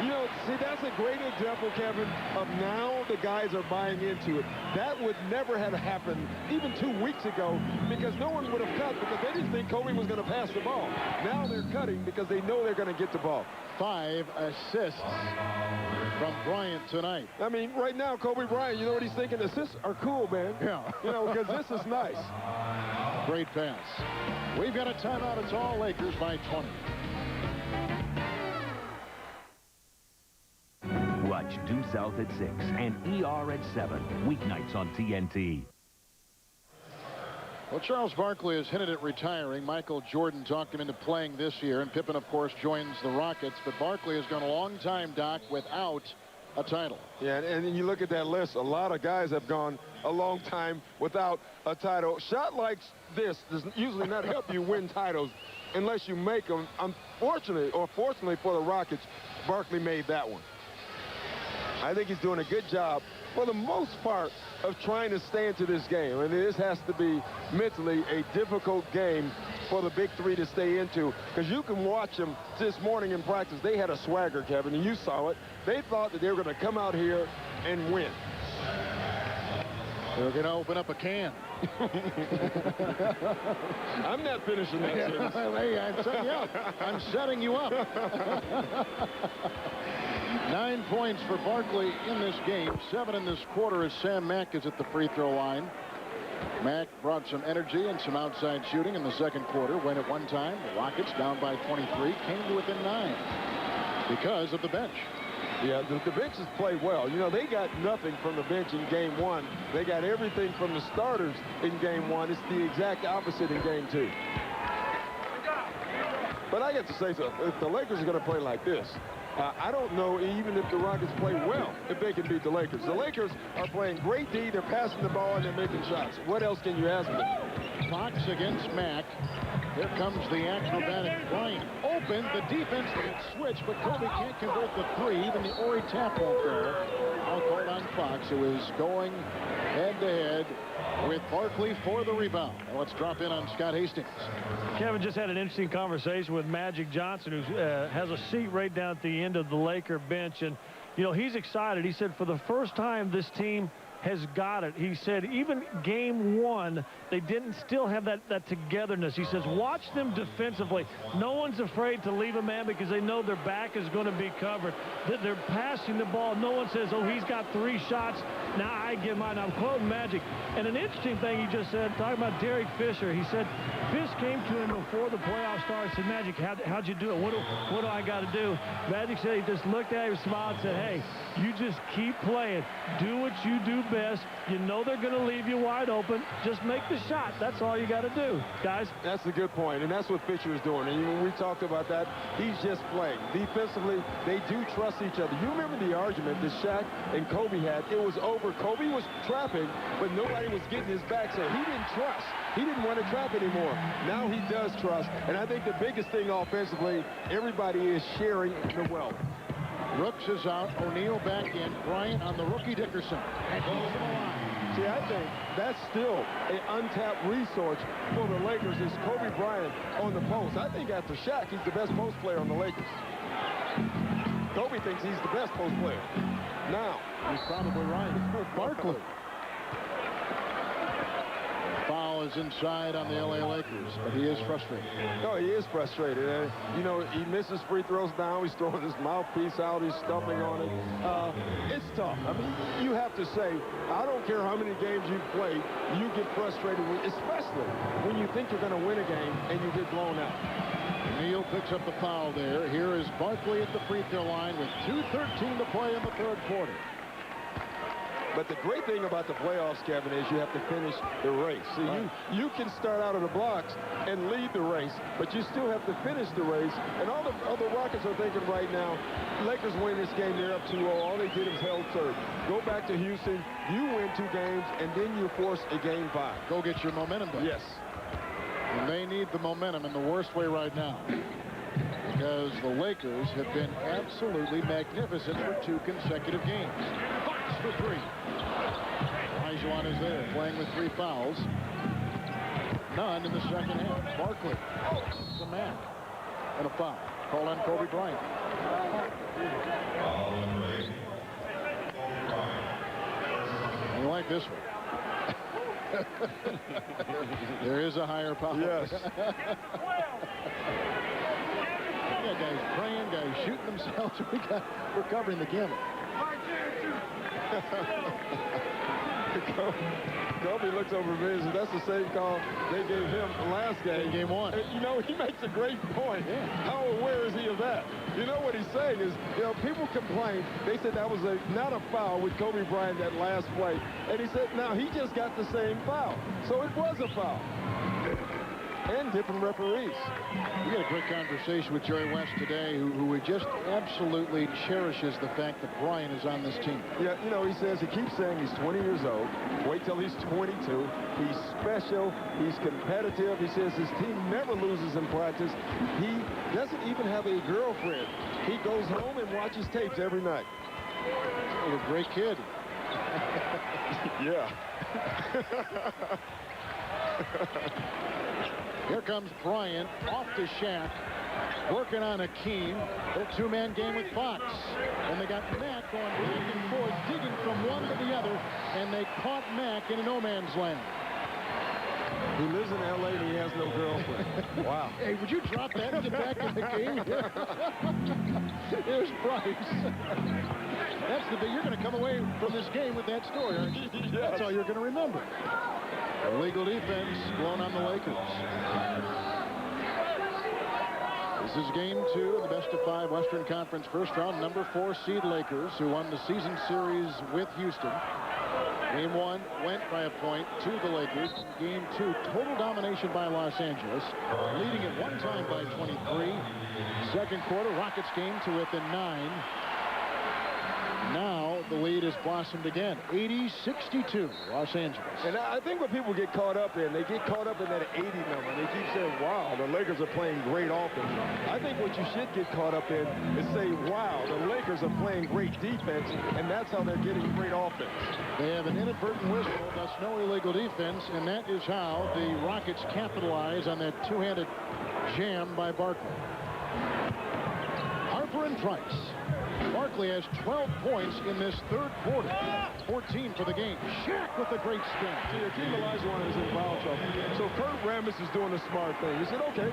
You know, see, that's a great example, Kevin, of now the guys are buying into it. That would never have happened even 2 weeks ago because no one would have cut because they didn't think Kobe was going to pass the ball. Now they're cutting because they know they're going to get the ball. 5 assists from Bryant tonight. I mean, right now, Kobe Bryant, you know what he's thinking? Assists are cool, man. Yeah. You know, because this is nice. Great pass. We've got a timeout. It's all Lakers by 20. Watch Due South at 6 and ER at 7, weeknights on TNT. Well, Charles Barkley has hinted at retiring. Michael Jordan talked him into playing this year, and Pippen, of course, joins the Rockets. But Barkley has gone a long time, Doc, without a title. Yeah, and you look at that list, a lot of guys have gone a long time without a title. Shot like this does usually not help you win titles unless you make them. Unfortunately, or fortunately for the Rockets, Barkley made that one. I think he's doing a good job, for the most part, of trying to stay into this game. And this has to be mentally a difficult game for the big three to stay into, because you can watch them this morning in practice. They had a swagger, Kevin, and you saw it. They thought that they were going to come out here and win. They're going to open up a can. I'm not finishing that sentence. Hey, I'm setting you up. I'm setting you up. 9 points for Barkley in this game. 7 in this quarter as Sam Mack is at the free throw line. Mack brought some energy and some outside shooting in the second quarter, when at one time the Rockets, down by 23, came to within 9 because of the bench. Yeah, the benches played well. You know, they got nothing from the bench in game 1. They got everything from the starters in game 1. It's the exact opposite in game 2. But I got to say something. If the Lakers are going to play like this, I don't know even if the Rockets play well, if they can beat the Lakers. The Lakers are playing great D. They're passing the ball and they're making shots. What else can you ask them? Fox against Mack. Here comes the acrobatic Bryant. Open. The defense didn't switch, but Kobe can't convert the 3. Even the Ori tap won't go. All called on Fox, who is going head-to-head with Barkley for the rebound. Now let's drop in on Scott Hastings. Kevin just had an interesting conversation with Magic Johnson, who has a seat right down at the end of the Laker bench. And, you know, he's excited. He said for the first time this team has got it. He said even game 1, they didn't still have that togetherness. He says watch them defensively. No one's afraid to leave a man because they know their back is going to be covered. They're passing the ball. No one says, oh, he's got 3 shots. Now I get mine. I'm quoting Magic. And an interesting thing he just said, talking about Derek Fisher, he said Fish came to him before the playoffs started, said, Magic, how'd you do it? What do I got to do? Magic said he just looked at him, smiled, and said, hey, you just keep playing. Do what you do best. You know they're going to leave you wide open. Just make the shot. That's all you got to do, guys. That's a good point, and that's what Fisher is doing. And when we talked about that, he's just playing. Defensively, they do trust each other. You remember the argument that Shaq and Kobe had? It was over. Kobe was trapping, but nobody was getting his back, so he didn't trust. He didn't want to trap anymore. Now he does trust, and I think the biggest thing offensively, everybody is sharing the wealth. Brooks is out. O'Neal back in. Bryant on the rookie Dickerson. And he's in the line. See, I think that's still an untapped resource for the Lakers is Kobe Bryant on the post. I think after Shaq, he's the best post player on the Lakers. Kobe thinks he's the best post player. Now. He's probably right. Barkley. Foul is inside on the L.A. Lakers, but he is frustrated. No, he is frustrated. And, you know, he misses free throws down. He's throwing his mouthpiece out. He's stumping on it. It's tough. I mean, you have to say, I don't care how many games you've played, you get frustrated, especially when you think you're going to win a game and you get blown out. O'Neal picks up the foul there. Here is Barkley at the free throw line with 2:13 to play in the third quarter. But the great thing about the playoffs, Kevin, is you have to finish the race. See, you can start out of the blocks and lead the race, but you still have to finish the race. And all the Rockets are thinking right now, Lakers win this game, they're up 2-0. All they did is held third. Go back to Houston, you win 2 games, and then you force a game 5. Go get your momentum back. Yes. And they need the momentum in the worst way right now, because the Lakers have been absolutely magnificent for 2 consecutive games. Fox for 3. Olajuwon is there, playing with 3 fouls. None in the second half. Barkley, Sam Mack, and a foul. Called on Kobe Bryant. You like this one? There is a higher power. Yes. Yeah, guys praying, guys shooting themselves. We're covering the gamut. Kobe looks over me and says, that's the same call they gave him last game. Game one. And, you know, he makes a great point. Yeah. How aware is he of that? You know what he's saying is, you know, people complain. They said that was not a foul with Kobe Bryant that last play. And he said, now he just got the same foul. So it was a foul. And different referees. We had a great conversation with Jerry West today, who just absolutely cherishes the fact that Bryant is on this team. Yeah, you know, he keeps saying he's 20 years old. Wait till he's 22. He's special. He's competitive. He says his team never loses in practice. He doesn't even have a girlfriend. He goes home and watches tapes every night. He's a great kid. Yeah. Here comes Bryant off to Shaq, working on Hakeem. Little two-man game with Fox. And they got Mack going back and forth, digging from one to the other, and they caught Mack in a no-man's land. He lives in L.A. and he has no girlfriend. Wow. Hey, would you drop that and get back in the game? Here's Bryce. That's the thing. You're going to come away from this game with that story, aren't you? Yes. That's all you're going to remember. Illegal defense blown on the Lakers. This is game 2 of the best-of-5 Western Conference first round. Number 4 seed Lakers, who won the season series with Houston. Game 1 went by a point to the Lakers. Game 2, total domination by Los Angeles, leading at one time by 23. Second quarter, Rockets came to within 9. Now the lead has blossomed again. 80-62, Los Angeles. And I think what people get caught up in, they get caught up in that 80 number. They keep saying, wow, the Lakers are playing great offense. I think what you should get caught up in is say, wow, the Lakers are playing great defense, and that's how they're getting great offense. They have an inadvertent whistle, thus no illegal defense, and that is how the Rockets capitalize on that two-handed jam by Barkley. Harper and Price. Barkley has 12 points in this third quarter. 14 for the game. Shaq with a great spin. See, Hakeem Olajuwon is in foul trouble. So Kurt Rambis is doing a smart thing. He said, okay,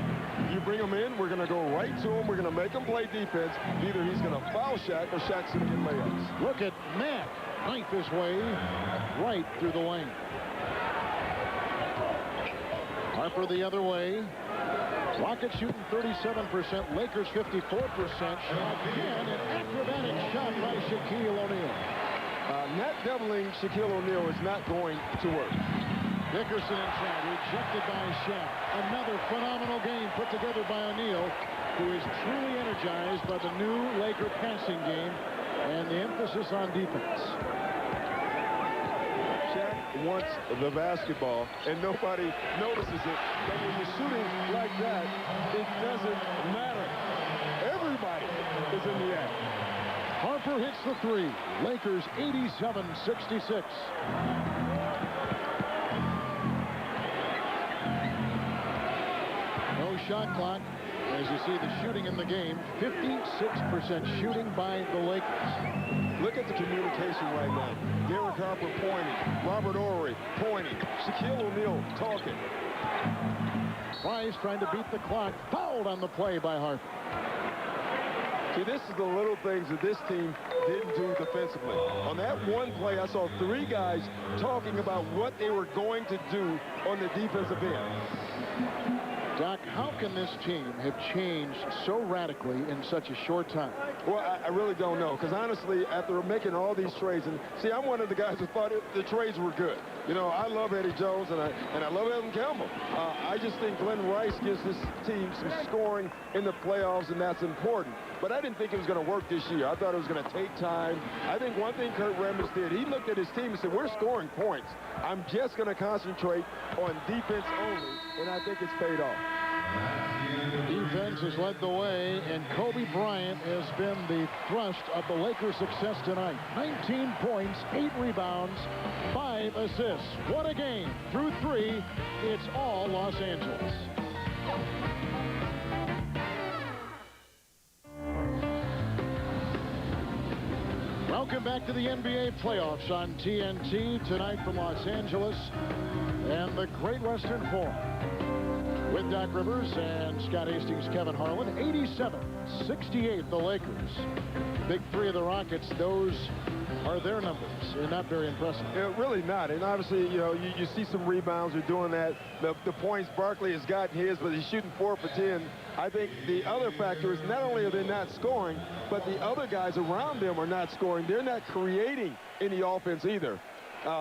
you bring him in, we're going to go right to him, we're going to make him play defense. Either he's going to foul Shaq or Shaq's going to get layups. Look at Mack. Knife his way right through the lane. Harper the other way. Rockets shooting 37%, Lakers 54%. Again, an acrobatic shot by Shaquille O'Neal. Not doubling Shaquille O'Neal is not going to work. Dickerson inside, rejected by Shaq. Another phenomenal game put together by O'Neal, who is truly energized by the new Laker passing game and the emphasis on defense. Shaq wants the basketball, and nobody notices it. But when you're shooting like that, it doesn't matter. Everybody is in the act. Harper hits the three. Lakers 87-66. No shot clock. As you see the shooting in the game, 56% shooting by the Lakers. Look at the communication right now. Derek Harper pointing. Robert Horry pointing. Shaquille O'Neal talking. Price trying to beat the clock. Fouled on the play by Harper. See, this is the little things that this team didn't do defensively. On that one play, I saw three guys talking about what they were going to do on the defensive end. Doc, how can this team have changed so radically in such a short time? Well, I really don't know, because honestly, after making all these trades, and see, I'm one of the guys who thought the trades were good. You know, I love Eddie Jones, and I love Evan Campbell. I just think Glen Rice gives this team some scoring in the playoffs, and that's important. But I didn't think it was going to work this year. I thought it was going to take time. I think one thing Kurt Rambis did, he looked at his team and said, we're scoring points. I'm just going to concentrate on defense only, and I think it's paid off. Defense has led the way, and Kobe Bryant has been the thrust of the Lakers' success tonight. 19 points, 8 rebounds, 5 assists. What a game. Through 3, it's all Los Angeles. Welcome back to the NBA playoffs on TNT tonight from Los Angeles and the Great Western Forum with Doc Rivers and Scott Hastings, Kevin Harlan. 87-68 the Lakers. Big three of the Rockets. Those are their numbers, and not very impressive. Yeah, really not. And obviously, you know, you see some rebounds. They're doing that. The points, Barkley has gotten his, but he's shooting 4 for 10. I think the other factor is not only are they not scoring, but the other guys around them are not scoring. They're not creating any offense either.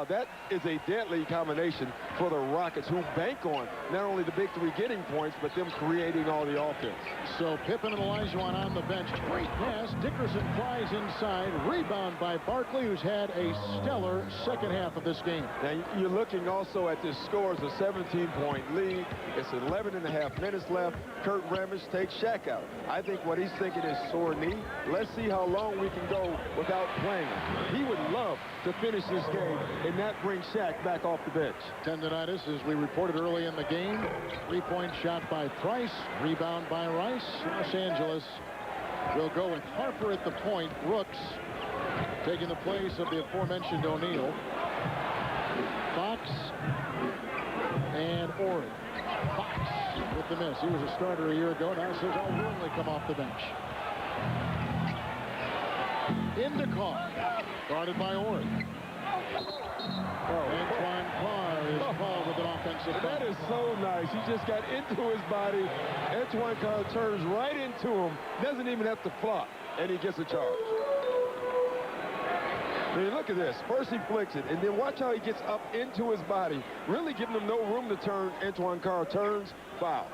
That is a deadly combination for the Rockets, who bank on not only the big three getting points, but them creating all the offense. So Pippen and Olajuwon on the bench. Great pass. Dickerson flies inside. Rebound by Barkley, who's had a stellar second half of this game. Now, you're looking also at the scores, a 17-point lead. It's 11.5 minutes left. Kurt Rambis takes Shaq out. I think what he's thinking is sore knee. Let's see how long we can go without playing him. He would love to finish this game and not bring Shaq back off the bench. Tendonitis, as we reported early in the game. 3-point shot by Price. Rebound by Rice. Los Angeles will go with Harper at the point. Brooks taking the place of the aforementioned O'Neal. Fox and Ori. Fox with the miss. He was a starter a year ago. Now says I'll willingly come off the bench. Into Carr. Guarded by Ori. Antoine Carr is called with an offensive foul. That is so nice. He just got into his body. Antoine Carr turns right into him. Doesn't even have to flop. And he gets a charge. I mean, look at this. First he flicks it, and then watch how he gets up into his body. Really giving him no room to turn. Antoine Carr turns. Foul.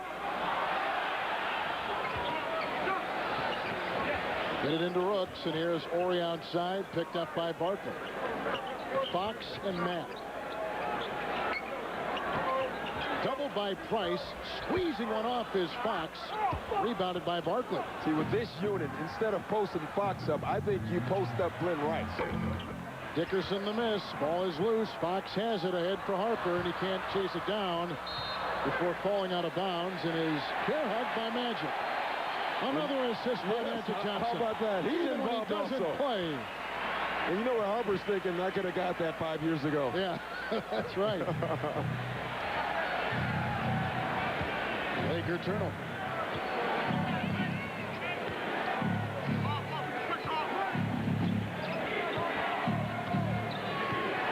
Get it into Rooks, and here's Ori outside, picked up by Barkley. Fox and Mack. Doubled by Price. Squeezing one off is Fox. Rebounded by Barkley. See, with this unit, instead of posting Fox up, I think you post up Glen Rice. Dickerson the miss. Ball is loose. Fox has it ahead for Harper, and he can't chase it down before falling out of bounds, and is care hugged by Magic. Another assist by Magic Johnson. How about that? He's Even when he doesn't also play. And you know what Harper's thinking? I could have got that 5 years ago. Yeah, that's right. Laker turnover.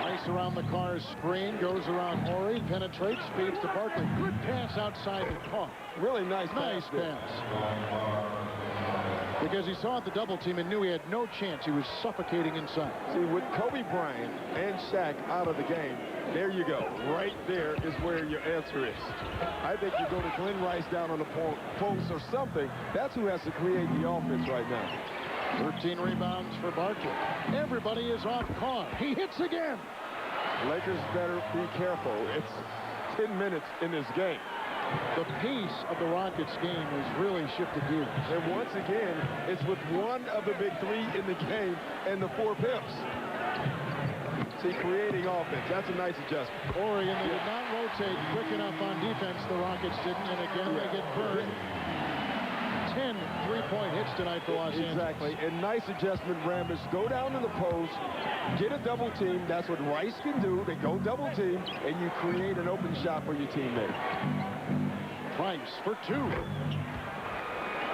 Rice around the Carr's screen, goes around Ori, penetrates, feeds to Barkley. Good pass outside the car. Really nice pass. Because he saw the double team and knew he had no chance. He was suffocating inside. See, with Kobe Bryant and Shaq out of the game, there you go. Right there is where your answer is. I think you go to Glen Rice down on the post or something. That's who has to create the offense right now. 13 rebounds for Barkley. Everybody is off Carr. He hits again. Lakers better be careful. It's 10 minutes in this game. The pace of the Rockets game has really shifted gears. And once again, it's with one of the big three in the game and the 4 pips. See, creating offense. That's a nice adjustment. Ori, and they did not rotate quick enough on defense. The Rockets didn't, and again they get burned. 10 3-point hits tonight for Los Angeles. Exactly, and nice adjustment, Rambis. Go down to the post, get a double team. That's what Rice can do. They go double team, and you create an open shot for your teammate. Price for 2.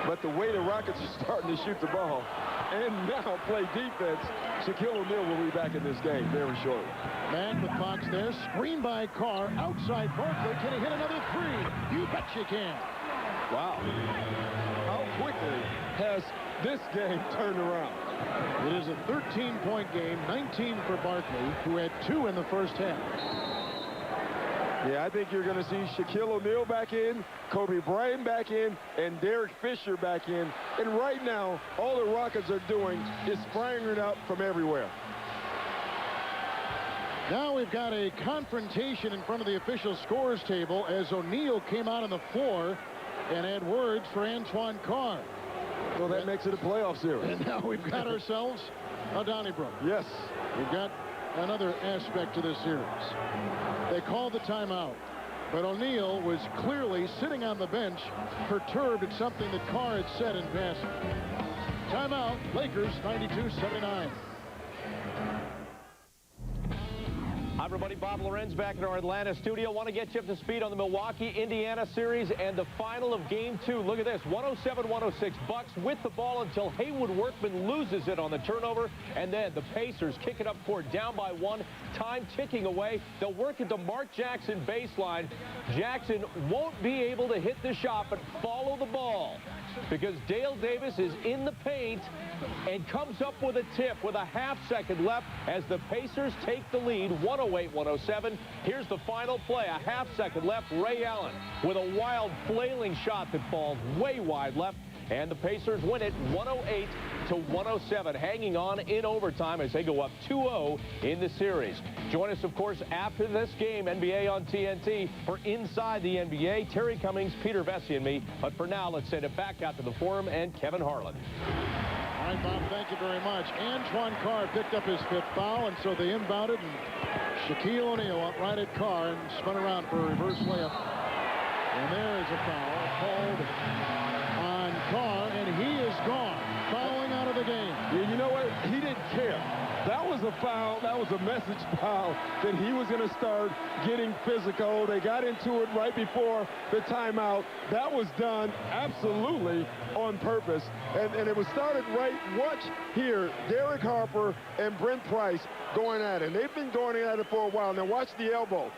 But the way the Rockets are starting to shoot the ball and now play defense, Shaquille O'Neal will be back in this game very shortly. Mack with Fox there. Screen by Carr. Outside Barkley. Can he hit another 3? You bet you can. Wow. How quickly has this game turned around? It is a 13-point game. 19 for Barkley, who had 2 in the first half. Yeah, I think you're going to see Shaquille O'Neal back in, Kobe Bryant back in, and Derek Fisher back in. And right now, all the Rockets are doing is firing it up from everywhere. Now we've got a confrontation in front of the official scores table as O'Neal came out on the floor and had words for Antoine Carr. Well, that makes it a playoff series. And now we've got ourselves a Donnybrook. Yes. We've got another aspect to this series. They called the timeout, but O'Neal was clearly sitting on the bench, perturbed at something that Carr had said in passing. Timeout, Lakers 92-79. Hi, everybody. Bob Lorenz back in our Atlanta studio. Want to get you up to speed on the Milwaukee-Indiana series and the final of Game 2. Look at this, 107-106. Bucks with the ball until Haywood Workman loses it on the turnover, and then the Pacers kick it up court, down by 1. Time ticking away. They'll work it to Mark Jackson baseline. Jackson won't be able to hit the shot, but follow the ball, because Dale Davis is in the paint and comes up with a tip with a half-second left as the Pacers take the lead, 108-107. Here's the final play, a half-second left. Ray Allen with a wild flailing shot that falls way wide left, and the Pacers win it 108-107, hanging on in overtime as they go up 2-0 in the series. Join us, of course, after this game, NBA on TNT, for Inside the NBA. Terry Cummings, Peter Vesey, and me. But for now, let's send it back out to the Forum and Kevin Harlan. All right, Bob, thank you very much. Antoine Carr picked up his 5th foul, and so they inbounded, and Shaquille O'Neal up right at Carr and spun around for a reverse layup. And there is a foul called on Carr, and he is gone, fouling out of the game. Yeah, you know what? He didn't care. That was a foul. That was a message foul that he was going to start getting physical. They got into it right before the timeout. That was done absolutely on purpose. And it was started right. Watch here, Derek Harper and Brent Price going at it. They've been going at it for a while. Now watch the elbow.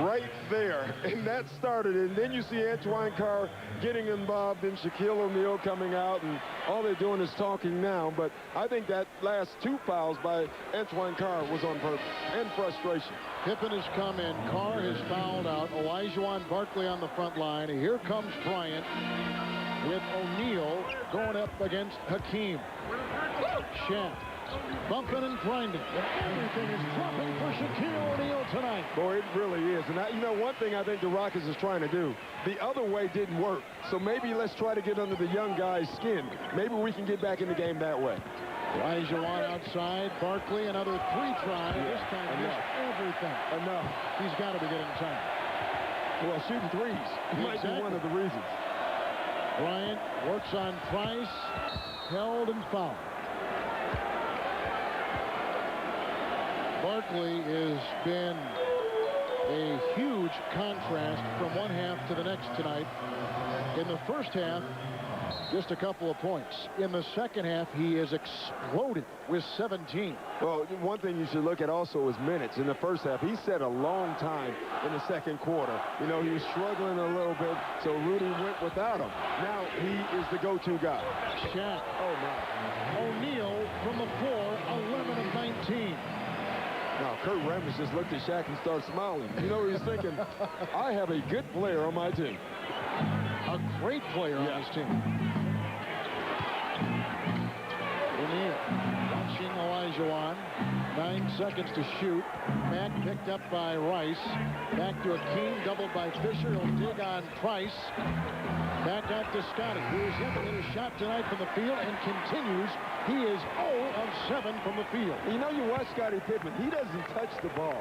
Right there, and that started it. And then you see Antoine Carr getting involved, and Shaquille O'Neal coming out, and all they're doing is talking now. But I think that last 2 fouls by Antoine Carr was on purpose and frustration. Pippen has come in. Carr has fouled out. Olajuwon, Barkley on the front line. And here comes Bryant with O'Neal going up against Hakeem. Shaq bumping and grinding. Everything is dropping for Shaquille O'Neal tonight. Boy, it really is. And you know, one thing I think the Rockets is trying to do, the other way didn't work. So maybe let's try to get under the young guy's skin. Maybe we can get back in the game that way. Olajuwon outside. Barkley, another 3 try. This time missed everything. Enough. He's got to be getting time. Well, shooting threes might be one of the reasons. Bryant works on Price. Held and fouled. Barkley has been a huge contrast from one half to the next tonight. In the first half, just a couple of points. In the second half, he has exploded with 17. Well, one thing you should look at also is minutes. In the first half, he set a long time in the second quarter. You know, he was struggling a little bit, so Rudy went without him. Now he is the go-to guy. Shaq. Oh, my. O'Neal from the floor, 11 of 19. Now, Kurt Rambis just looked at Shaq and started smiling. You know, he's thinking, I have a good player on my team. A great player on his team. O'Neal watching Olajuwon. 9 seconds to shoot. Mack picked up by Rice. Back to Hakeem, doubled by Fisher. He'll dig on Price. Back out to Scottie, who is able to hit a shot tonight from the field and continues. He is 0 of 7 from the field. You know, you watch Scottie Pippen. He doesn't touch the ball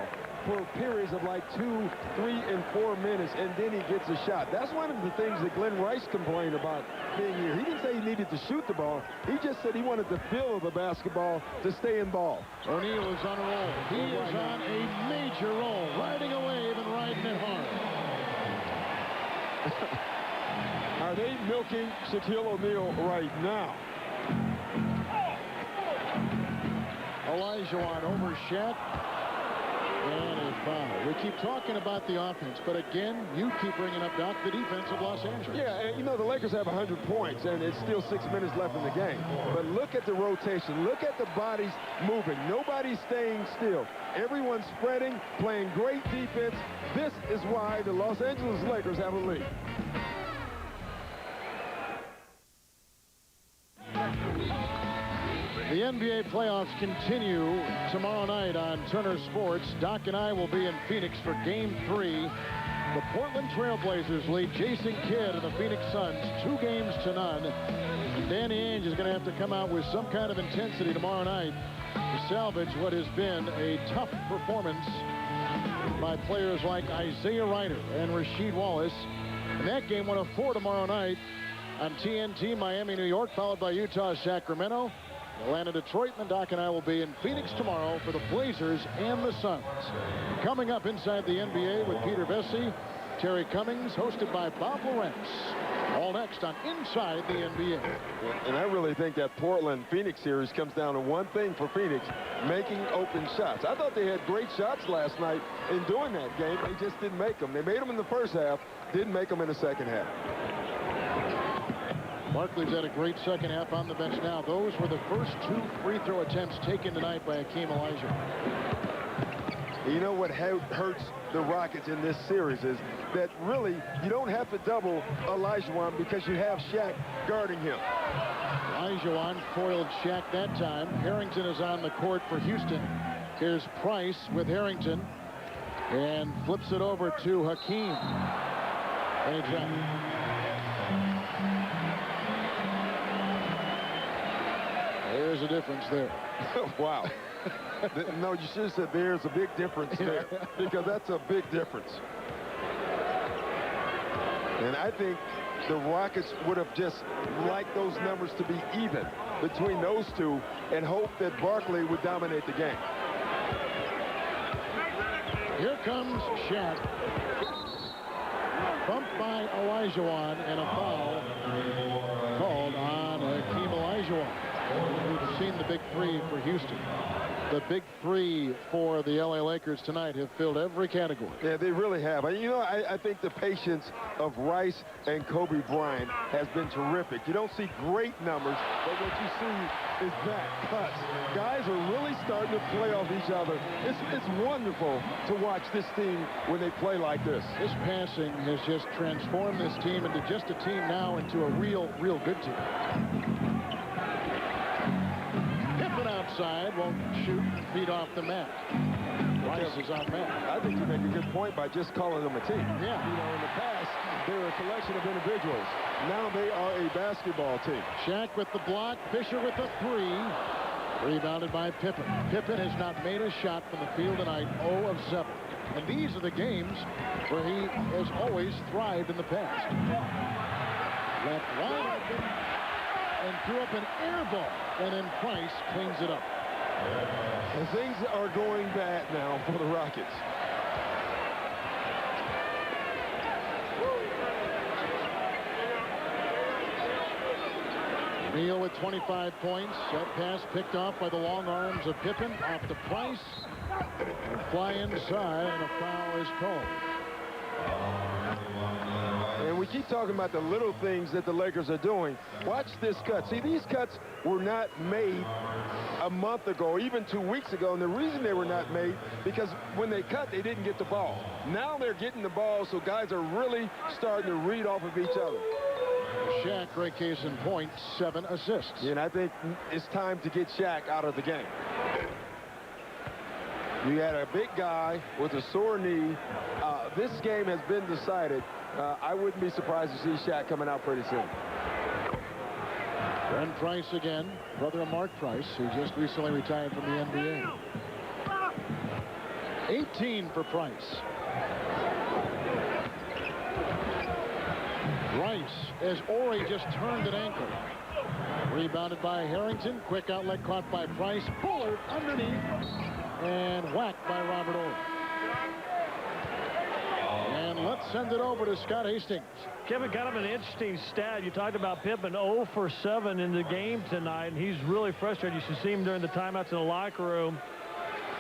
for periods of like 2, 3, and 4 minutes, and then he gets a shot. That's one of the things that Glen Rice complained about being here. He didn't say he needed to shoot the ball. He just said he wanted the feel of the basketball to stay in ball. O'Neal is on a roll. He is on a major roll, riding a wave and riding it hard. Are they milking Shaquille O'Neal right now? Olajuwon over Shaq. And a foul. We keep talking about the offense, but again, you keep bringing up, Doc, the defense of Los Angeles. Yeah, and you know, the Lakers have 100 points, and it's still 6 minutes left in the game. But look at the rotation. Look at the bodies moving. Nobody's staying still. Everyone's spreading, playing great defense. This is why the Los Angeles Lakers have a lead. The NBA playoffs continue tomorrow night on Turner Sports. Doc and I will be in Phoenix for Game 3. The Portland Trail Blazers lead Jason Kidd and the Phoenix Suns 2-0. Danny Ainge is going to have to come out with some kind of intensity tomorrow night to salvage what has been a tough performance by players like Isaiah Ryder and Rasheed Wallace. And that game 1 of 4 tomorrow night on TNT, Miami, New York, followed by Utah, Sacramento. Atlanta, Detroit, and the Doc and I will be in Phoenix tomorrow for the Blazers and the Suns. Coming up inside the NBA with Peter Vesey, Terry Cummings, hosted by Bob Lorenz. All next on Inside the NBA. And I really think that Portland-Phoenix series comes down to one thing for Phoenix, making open shots. I thought they had great shots last night in doing that game. They just didn't make them. They made them in the first half, didn't make them in the second half. Barkley's had a great second half on the bench now. Those were the first 2 free throw attempts taken tonight by Hakeem Olajuwon. You know what hurts the Rockets in this series is that really you don't have to double Olajuwon because you have Shaq guarding him. Olajuwon foiled Shaq that time. Harrington is on the court for Houston. Here's Price with Harrington and flips it over to Hakeem. There's a difference there. Wow. No, you should have said there's a big difference there, because that's a big difference. And I think the Rockets would have just liked those numbers to be even between those two and hope that Barkley would dominate the game. Here comes Shaq. Bumped by Olajuwon and a foul called on Hakeem Olajuwon. We've seen the big three for Houston. The big three for the LA Lakers tonight have filled every category. Yeah, they really have. You know, I think the patience of Rice and Kobe Bryant has been terrific. You don't see great numbers, but what you see is that cuts. Guys are really starting to play off each other. It's wonderful to watch this team when they play like this. This passing has just transformed this team into just a team now into a real good team. Outside, won't shoot, feet off the mat. Rice is on Mack. I think you make a good point by just calling them a team. Yeah. You know, in the past, they were a collection of individuals. Now they are a basketball team. Shaq with the block, Fisher with the three. Rebounded by Pippen. Pippen has not made a shot from the field tonight, 0 of 7. And these are the games where he has always thrived in the past. Left wide open and threw up an air ball. And then Price cleans it up. And things are going bad now for the Rockets. O'Neal with 25 points. That pass picked off by the long arms of Pippen. Off to Price. And fly inside, and a foul is called. And we keep talking about the little things that the Lakers are doing. Watch this cut. See, these cuts were not made a month ago, or even 2 weeks ago. And the reason they were not made, because when they cut, they didn't get the ball. Now they're getting the ball, so guys are really starting to read off of each other. Shaq, great case in point, 7 assists. Yeah, and I think it's time to get Shaq out of the game. You had a big guy with a sore knee. This game has been decided. I wouldn't be surprised to see Shaq coming out pretty soon. Glen Rice again, brother of Mark Price, who just recently retired from the NBA. 18 for Price. Rice, as Ori just turned an ankle. Rebounded by Harrington. Quick outlet caught by Price. Bullard underneath. And whacked by Robert Ori. And let's send it over to Scott Hastings. Kevin, kind of an interesting stat. You talked about Pippen 0 for 7 in the game tonight, and he's really frustrated. You should see him during the timeouts in the locker room.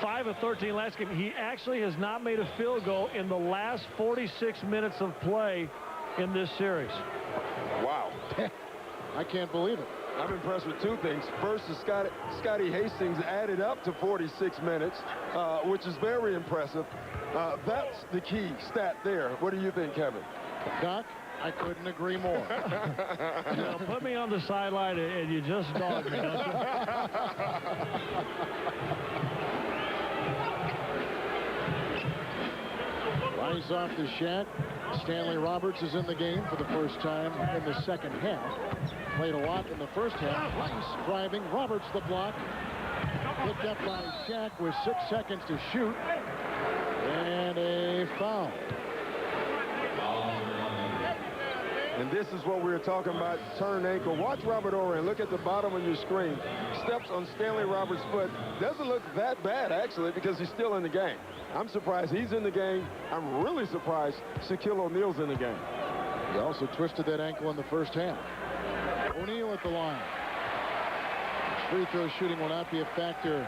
5 of 13 last game. He actually has not made a field goal in the last 46 minutes of play in this series. Wow. I can't believe it. I'm impressed with 2 things. First is Scottie Hastings added up to 46 minutes, which is very impressive. That's the key stat there. What do you think, Kevin? Doc, I couldn't agree more. You know, put me on the sideline and you just dogged me. Rice off to Shaq. Stanley Roberts is in the game for the first time in the second half. Played a lot in the first half. Rice driving. Roberts the block. Picked up by Shaq with 6 seconds to shoot. And a foul. And this is what we were talking about, turned ankle. Watch Robert Ory. Look at the bottom of your screen. Steps on Stanley Roberts' foot. Doesn't look that bad, actually, because he's still in the game. I'm surprised he's in the game. I'm really surprised Shaquille O'Neal's in the game. He also twisted that ankle in the first half. O'Neal at the line. Free throw shooting will not be a factor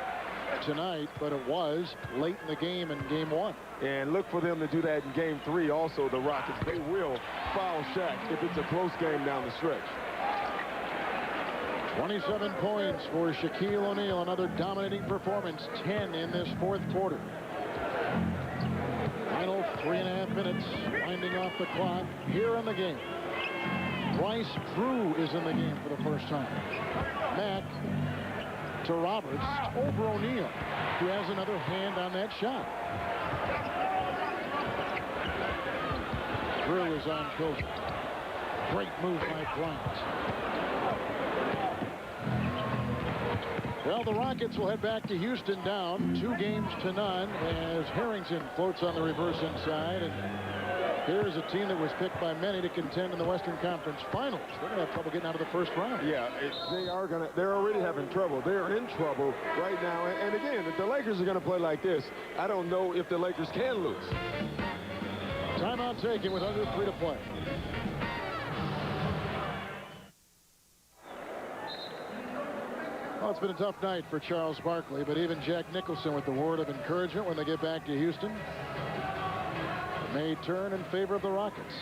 tonight, but it was late in the game in game 1. And look for them to do that in game 3 also, the Rockets. They will foul Shaq if it's a close game down the stretch. 27 points for Shaquille O'Neal, another dominating performance, 10 in this fourth quarter. Final 3.5 minutes, winding off the clock here in the game. Bryce Drew is in the game for the first time. Mack to Roberts over O'Neal, who has another hand on that shot. Drew is on Pilsen. Great move by Bryant. Well, the Rockets will head back to Houston down 2-0 as Harrington floats on the reverse inside. And here's a team that was picked by many to contend in the Western Conference Finals. They're going to have trouble getting out of the first round. Yeah, they're already having trouble. They're in trouble right now. And again, if the Lakers are going to play like this, I don't know if the Lakers can lose. Timeout taken with under 3 to play. Well, it's been a tough night for Charles Barkley, but even Jack Nicholson with the word of encouragement when they get back to Houston may turn in favor of the Rockets.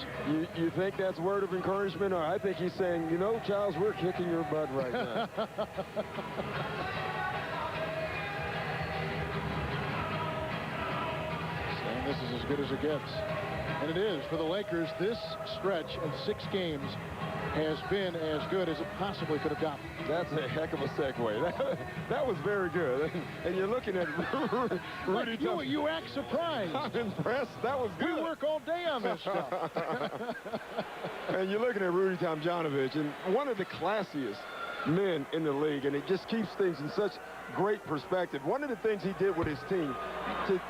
You think that's word of encouragement? Or I think he's saying, you know, Charles, we're kicking your butt right now. Saying this is as good as it gets. And it is for the Lakers. This stretch of 6 games has been as good as it possibly could have gotten. That's a heck of a segue. That was very good. And you're looking at Rudy. You act surprised. I'm impressed. That was good. We work all day on this stuff. And you're looking at Rudy Tomjanovich, and one of the classiest men in the league, and it just keeps things in such great perspective. One of the things he did with his team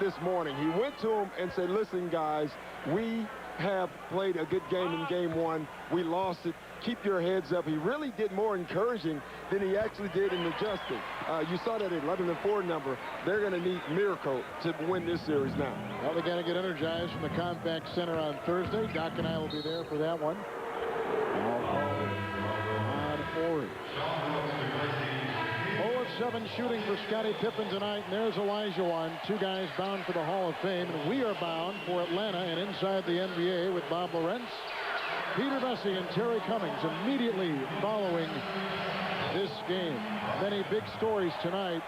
this morning, he went to them and said, listen, guys, we have played a good game in game 1. We lost it. Keep your heads up. He really did more encouraging than he actually did in adjusting. You saw that 11-4 number. They're going to need miracle to win this series now. Well, they got to get energized from the Compact Center on Thursday. Doc and I will be there for that one. On Orange. 0-7 shooting for Scottie Pippen tonight, and there's Olajuwon, 2 guys bound for the Hall of Fame, and we are bound for Atlanta and Inside the NBA with Bob Lorenz, Peter Bessie, and Terry Cummings immediately following this game. Many big stories tonight,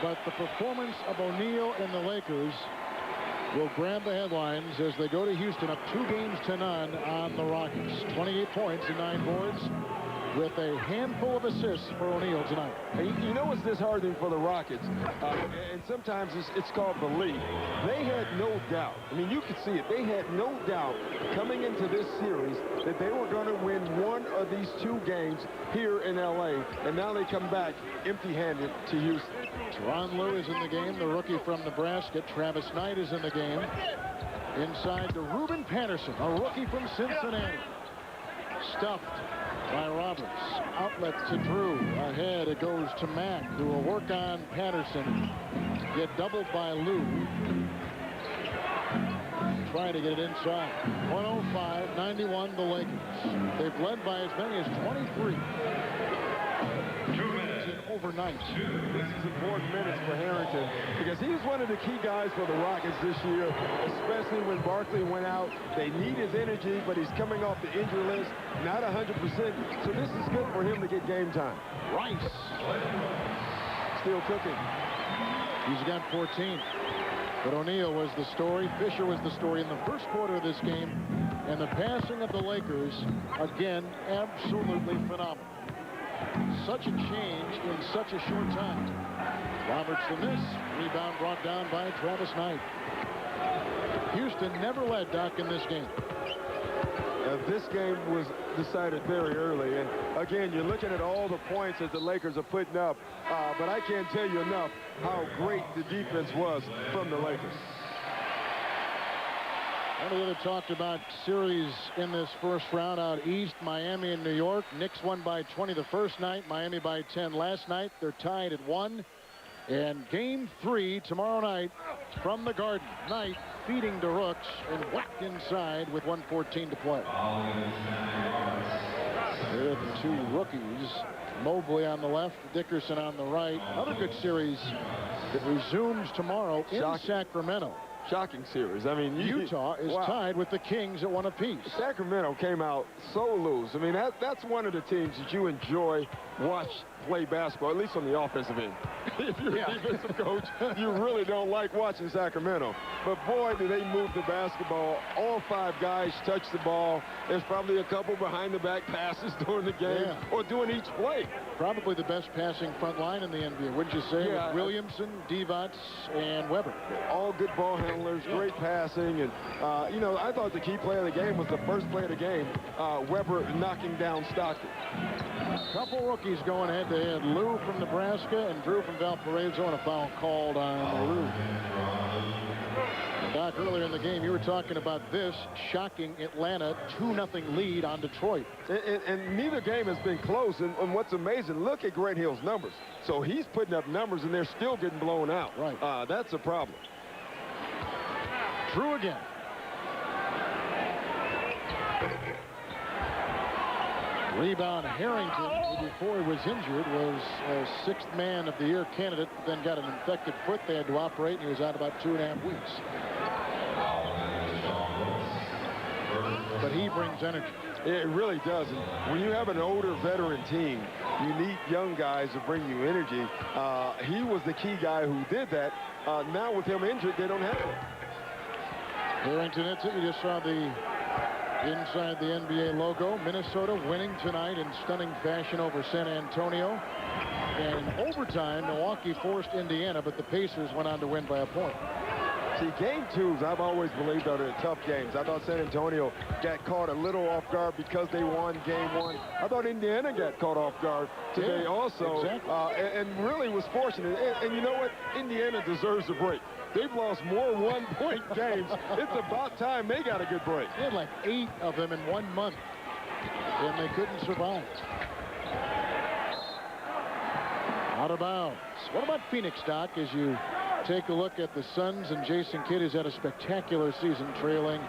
but the performance of O'Neal and the Lakers will grab the headlines as they go to Houston, up 2-0 on the Rockets. 28 points and 9 boards, with a handful of assists for O'Neal tonight. You know what's disheartening for the Rockets? And sometimes it's called belief. They had no doubt. I mean, you could see it. They had no doubt coming into this series that they were going to win one of these 2 games here in L.A., and now they come back empty-handed to Houston. Teron Lue is in the game, the rookie from Nebraska. Travis Knight is in the game. Inside to Ruben Patterson, a rookie from Cincinnati. Stuffed by Roberts. Outlet to Drew. Ahead it goes to Mack, who will work on Patterson. Get doubled by Lou. Try to get it inside. 105-91 the Lakers. They've led by as many as 23. 2 minutes in overnight. This is important minutes for Harrington because he's one of the key guys for the Rockets this year, especially when Barkley went out. They need his energy, but he's coming off the injury list, not 100%. So this is good for him to get game time. Rice still cooking. He's got 14. But O'Neal was the story. Fisher was the story in the first quarter of this game. And the passing of the Lakers, again, absolutely phenomenal. Such a change in such a short time. Roberts the miss. Rebound brought down by Travis Knight. Houston never led, Doc, in this game. This game was decided very early. And again, you're looking at all the points that the Lakers are putting up. But I can't tell you enough how great the defense was from the Lakers. One of the other talked about series in this first round out east, Miami and New York. Knicks won by 20 the first night, Miami by 10 last night. They're tied at 1. And game 3 tomorrow night from the Garden. Knight feeding to Rooks and whacked inside with 1:14 to play. There are the two rookies. Mobley on the left, Dickerson on the right. Another good series that resumes tomorrow in Sacramento. Shocking series. I mean, Utah is tied with the Kings at 1 apiece. Sacramento came out so loose. I mean, that's one of the teams that you enjoy play basketball, at least on the offensive end. If you're a defensive coach, you really don't like watching Sacramento. But boy, do they move the basketball. All 5 guys touch the ball. There's probably a couple behind-the-back passes during the game or doing each play. Probably the best passing front line in the NBA, wouldn't you say? Yeah, with Williamson, Divac, and Weber. All good ball handlers, great passing. And, you know, I thought the key play of the game was the first play of the game, Weber knocking down Stockton. A couple rookies going head-to-head. Lou from Nebraska and Drew from Valparaiso, and a foul called on Lou. And Doc, earlier in the game, you were talking about this shocking Atlanta 2-0 lead on Detroit. And neither game has been close. And what's amazing, look at Grant Hill's numbers. So he's putting up numbers, and they're still getting blown out. Right. That's a problem. Drew again. Rebound Harrington, who before he was injured was a 6th man of the year candidate, then got an infected foot they had to operate, and he was out about 2.5 weeks. But he brings energy. It really does. And when you have an older veteran team, you need young guys to bring you energy. He was the key guy who did that. Now with him injured, they don't have it. Harrington, it's it. You just saw the inside the NBA logo. Minnesota winning tonight in stunning fashion over San Antonio. And in overtime, Milwaukee forced Indiana, but the Pacers went on to win by a point. See, game 2s, I've always believed are the tough games. I thought San Antonio got caught a little off guard because they won game 1. I thought Indiana got caught off guard today also. Exactly. And really was fortunate. And you know what? Indiana deserves a break. They've lost more one-point games. It's about time they got a good break. They had like 8 of them in 1 month, and they couldn't survive. Out of bounds. What about Phoenix, Doc, as you take a look at the Suns and Jason Kidd, who's had a spectacular season trailing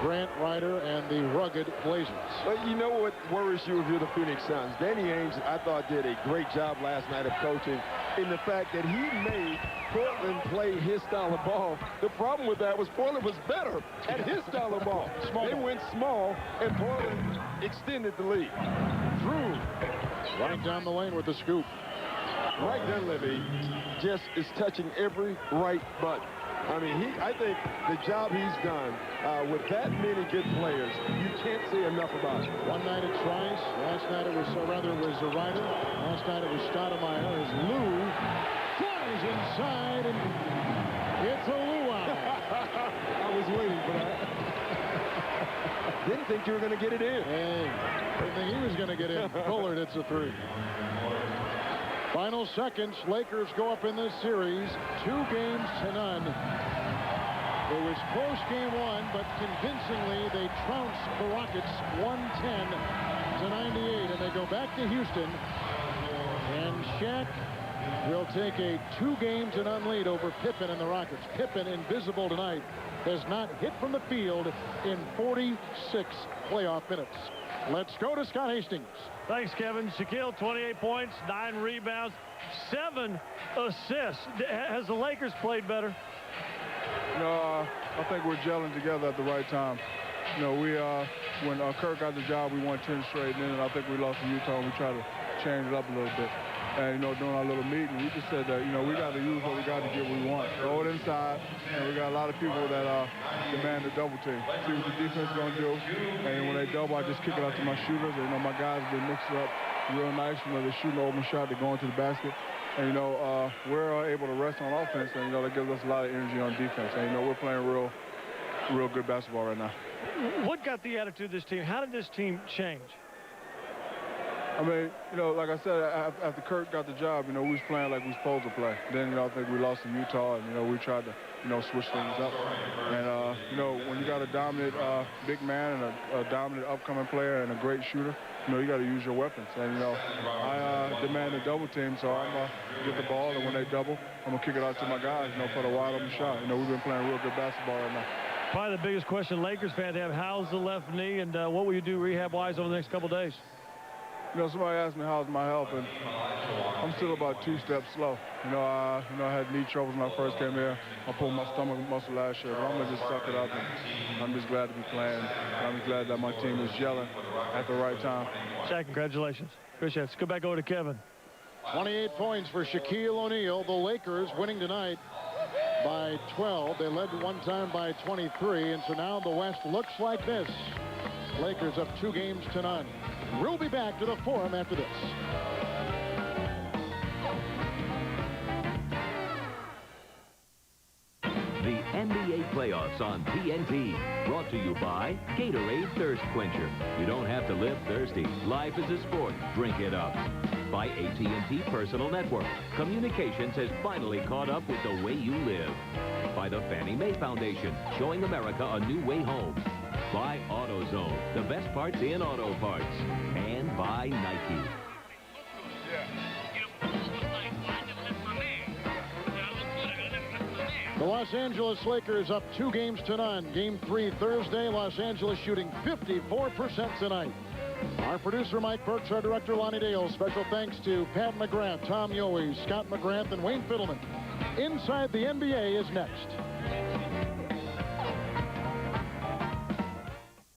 Grant Ryder and the rugged Blazers? But you know what worries you if you're the Phoenix Suns? Danny Ainge, I thought, did a great job last night of coaching in the fact that he made Portland play his style of ball. The problem with that was Portland was better at his style of ball. They went small, and Portland extended the lead. Drew running down the lane with the scoop. Mike Dunleavy just is touching every right button. I mean, I think the job he's done with that many good players, you can't say enough about it. One night it's Rice. Last night it was Ryder. Last night it was Stoudemire. As Lou flies inside, and it's a luau. I was waiting for that. Didn't think you were going to get it in. Hey, didn't think he was going to get in. Bullard hits a 3. Final seconds. Lakers go up in this series 2-0. It was close game 1, but convincingly they trounced the Rockets 110-98, and they go back to Houston. And Shaq will take a 2-0 lead over Pippen and the Rockets. Pippen, invisible tonight, has not hit from the field in 46 playoff minutes. Let's go to Scott Hastings. Thanks, Kevin. Shaquille, 28 points, 9 rebounds, 7 assists. Has the Lakers played better? No, I think we're gelling together at the right time. You know, when Kirk got the job, we won 10 straight, and then I think we lost to Utah, and we tried to change it up a little bit. And, you know, during our little meeting, we just said that, you know, we got to use what we got to get what we want. Throw it inside, and we got a lot of people that demand the double team. See what the defense is going to do. And when they double, I just kick it out to my shooters. And, you know, my guys have been mixed up real nice. You know, they're shooting an open shot, they're going to the basket. And, you know, we're able to rest on offense, and, you know, that gives us a lot of energy on defense. And, you know, we're playing real good basketball right now. What got the attitude of this team? How did this team change? I mean, you know, like I said, after Kirk got the job, you know, we was playing like we were supposed to play. Then, you know, I think we lost to Utah, and, you know, we tried to, you know, switch things up. And, you know, when you got a dominant big man and a dominant upcoming player and a great shooter, you know, you got to use your weapons. And, you know, I demand a double team, so I'm going to get the ball, and when they double, I'm going to kick it out to my guys, you know, for the wide open shot. You know, we've been playing real good basketball right now. Probably the biggest question Lakers fans have, how's the left knee, and what will you do rehab-wise over the next couple of days? You know, somebody asked me how's my health, and I'm still about 2 steps slow. You know, I had knee troubles when I first came here. I pulled my stomach muscle last year, but I'm going to just suck it up, and I'm just glad to be playing. I'm just glad that my team is gelling at the right time. Shaq, congratulations. Appreciate it. Let's go back over to Kevin. 28 points for Shaquille O'Neal. The Lakers winning tonight by 12. They led one time by 23, and so now the West looks like this. Lakers up 2 games to none. We'll be back to the Forum after this. The NBA playoffs on TNT. Brought to you by Gatorade Thirst Quencher. You don't have to live thirsty. Life is a sport. Drink it up. By AT&T Personal Network. Communications has finally caught up with the way you live. By the Fannie Mae Foundation, showing America a new way home. By AutoZone, the best parts in auto parts. And by Nike. The Los Angeles Lakers up 2 games to none. Game 3 Thursday. Los Angeles shooting 54% tonight. Our producer, Mike Burks, our director, Lonnie Dale. Special thanks to Pat McGrath, Tom Yohe, Scott McGrath, and Wayne Fiddleman. Inside the NBA is next.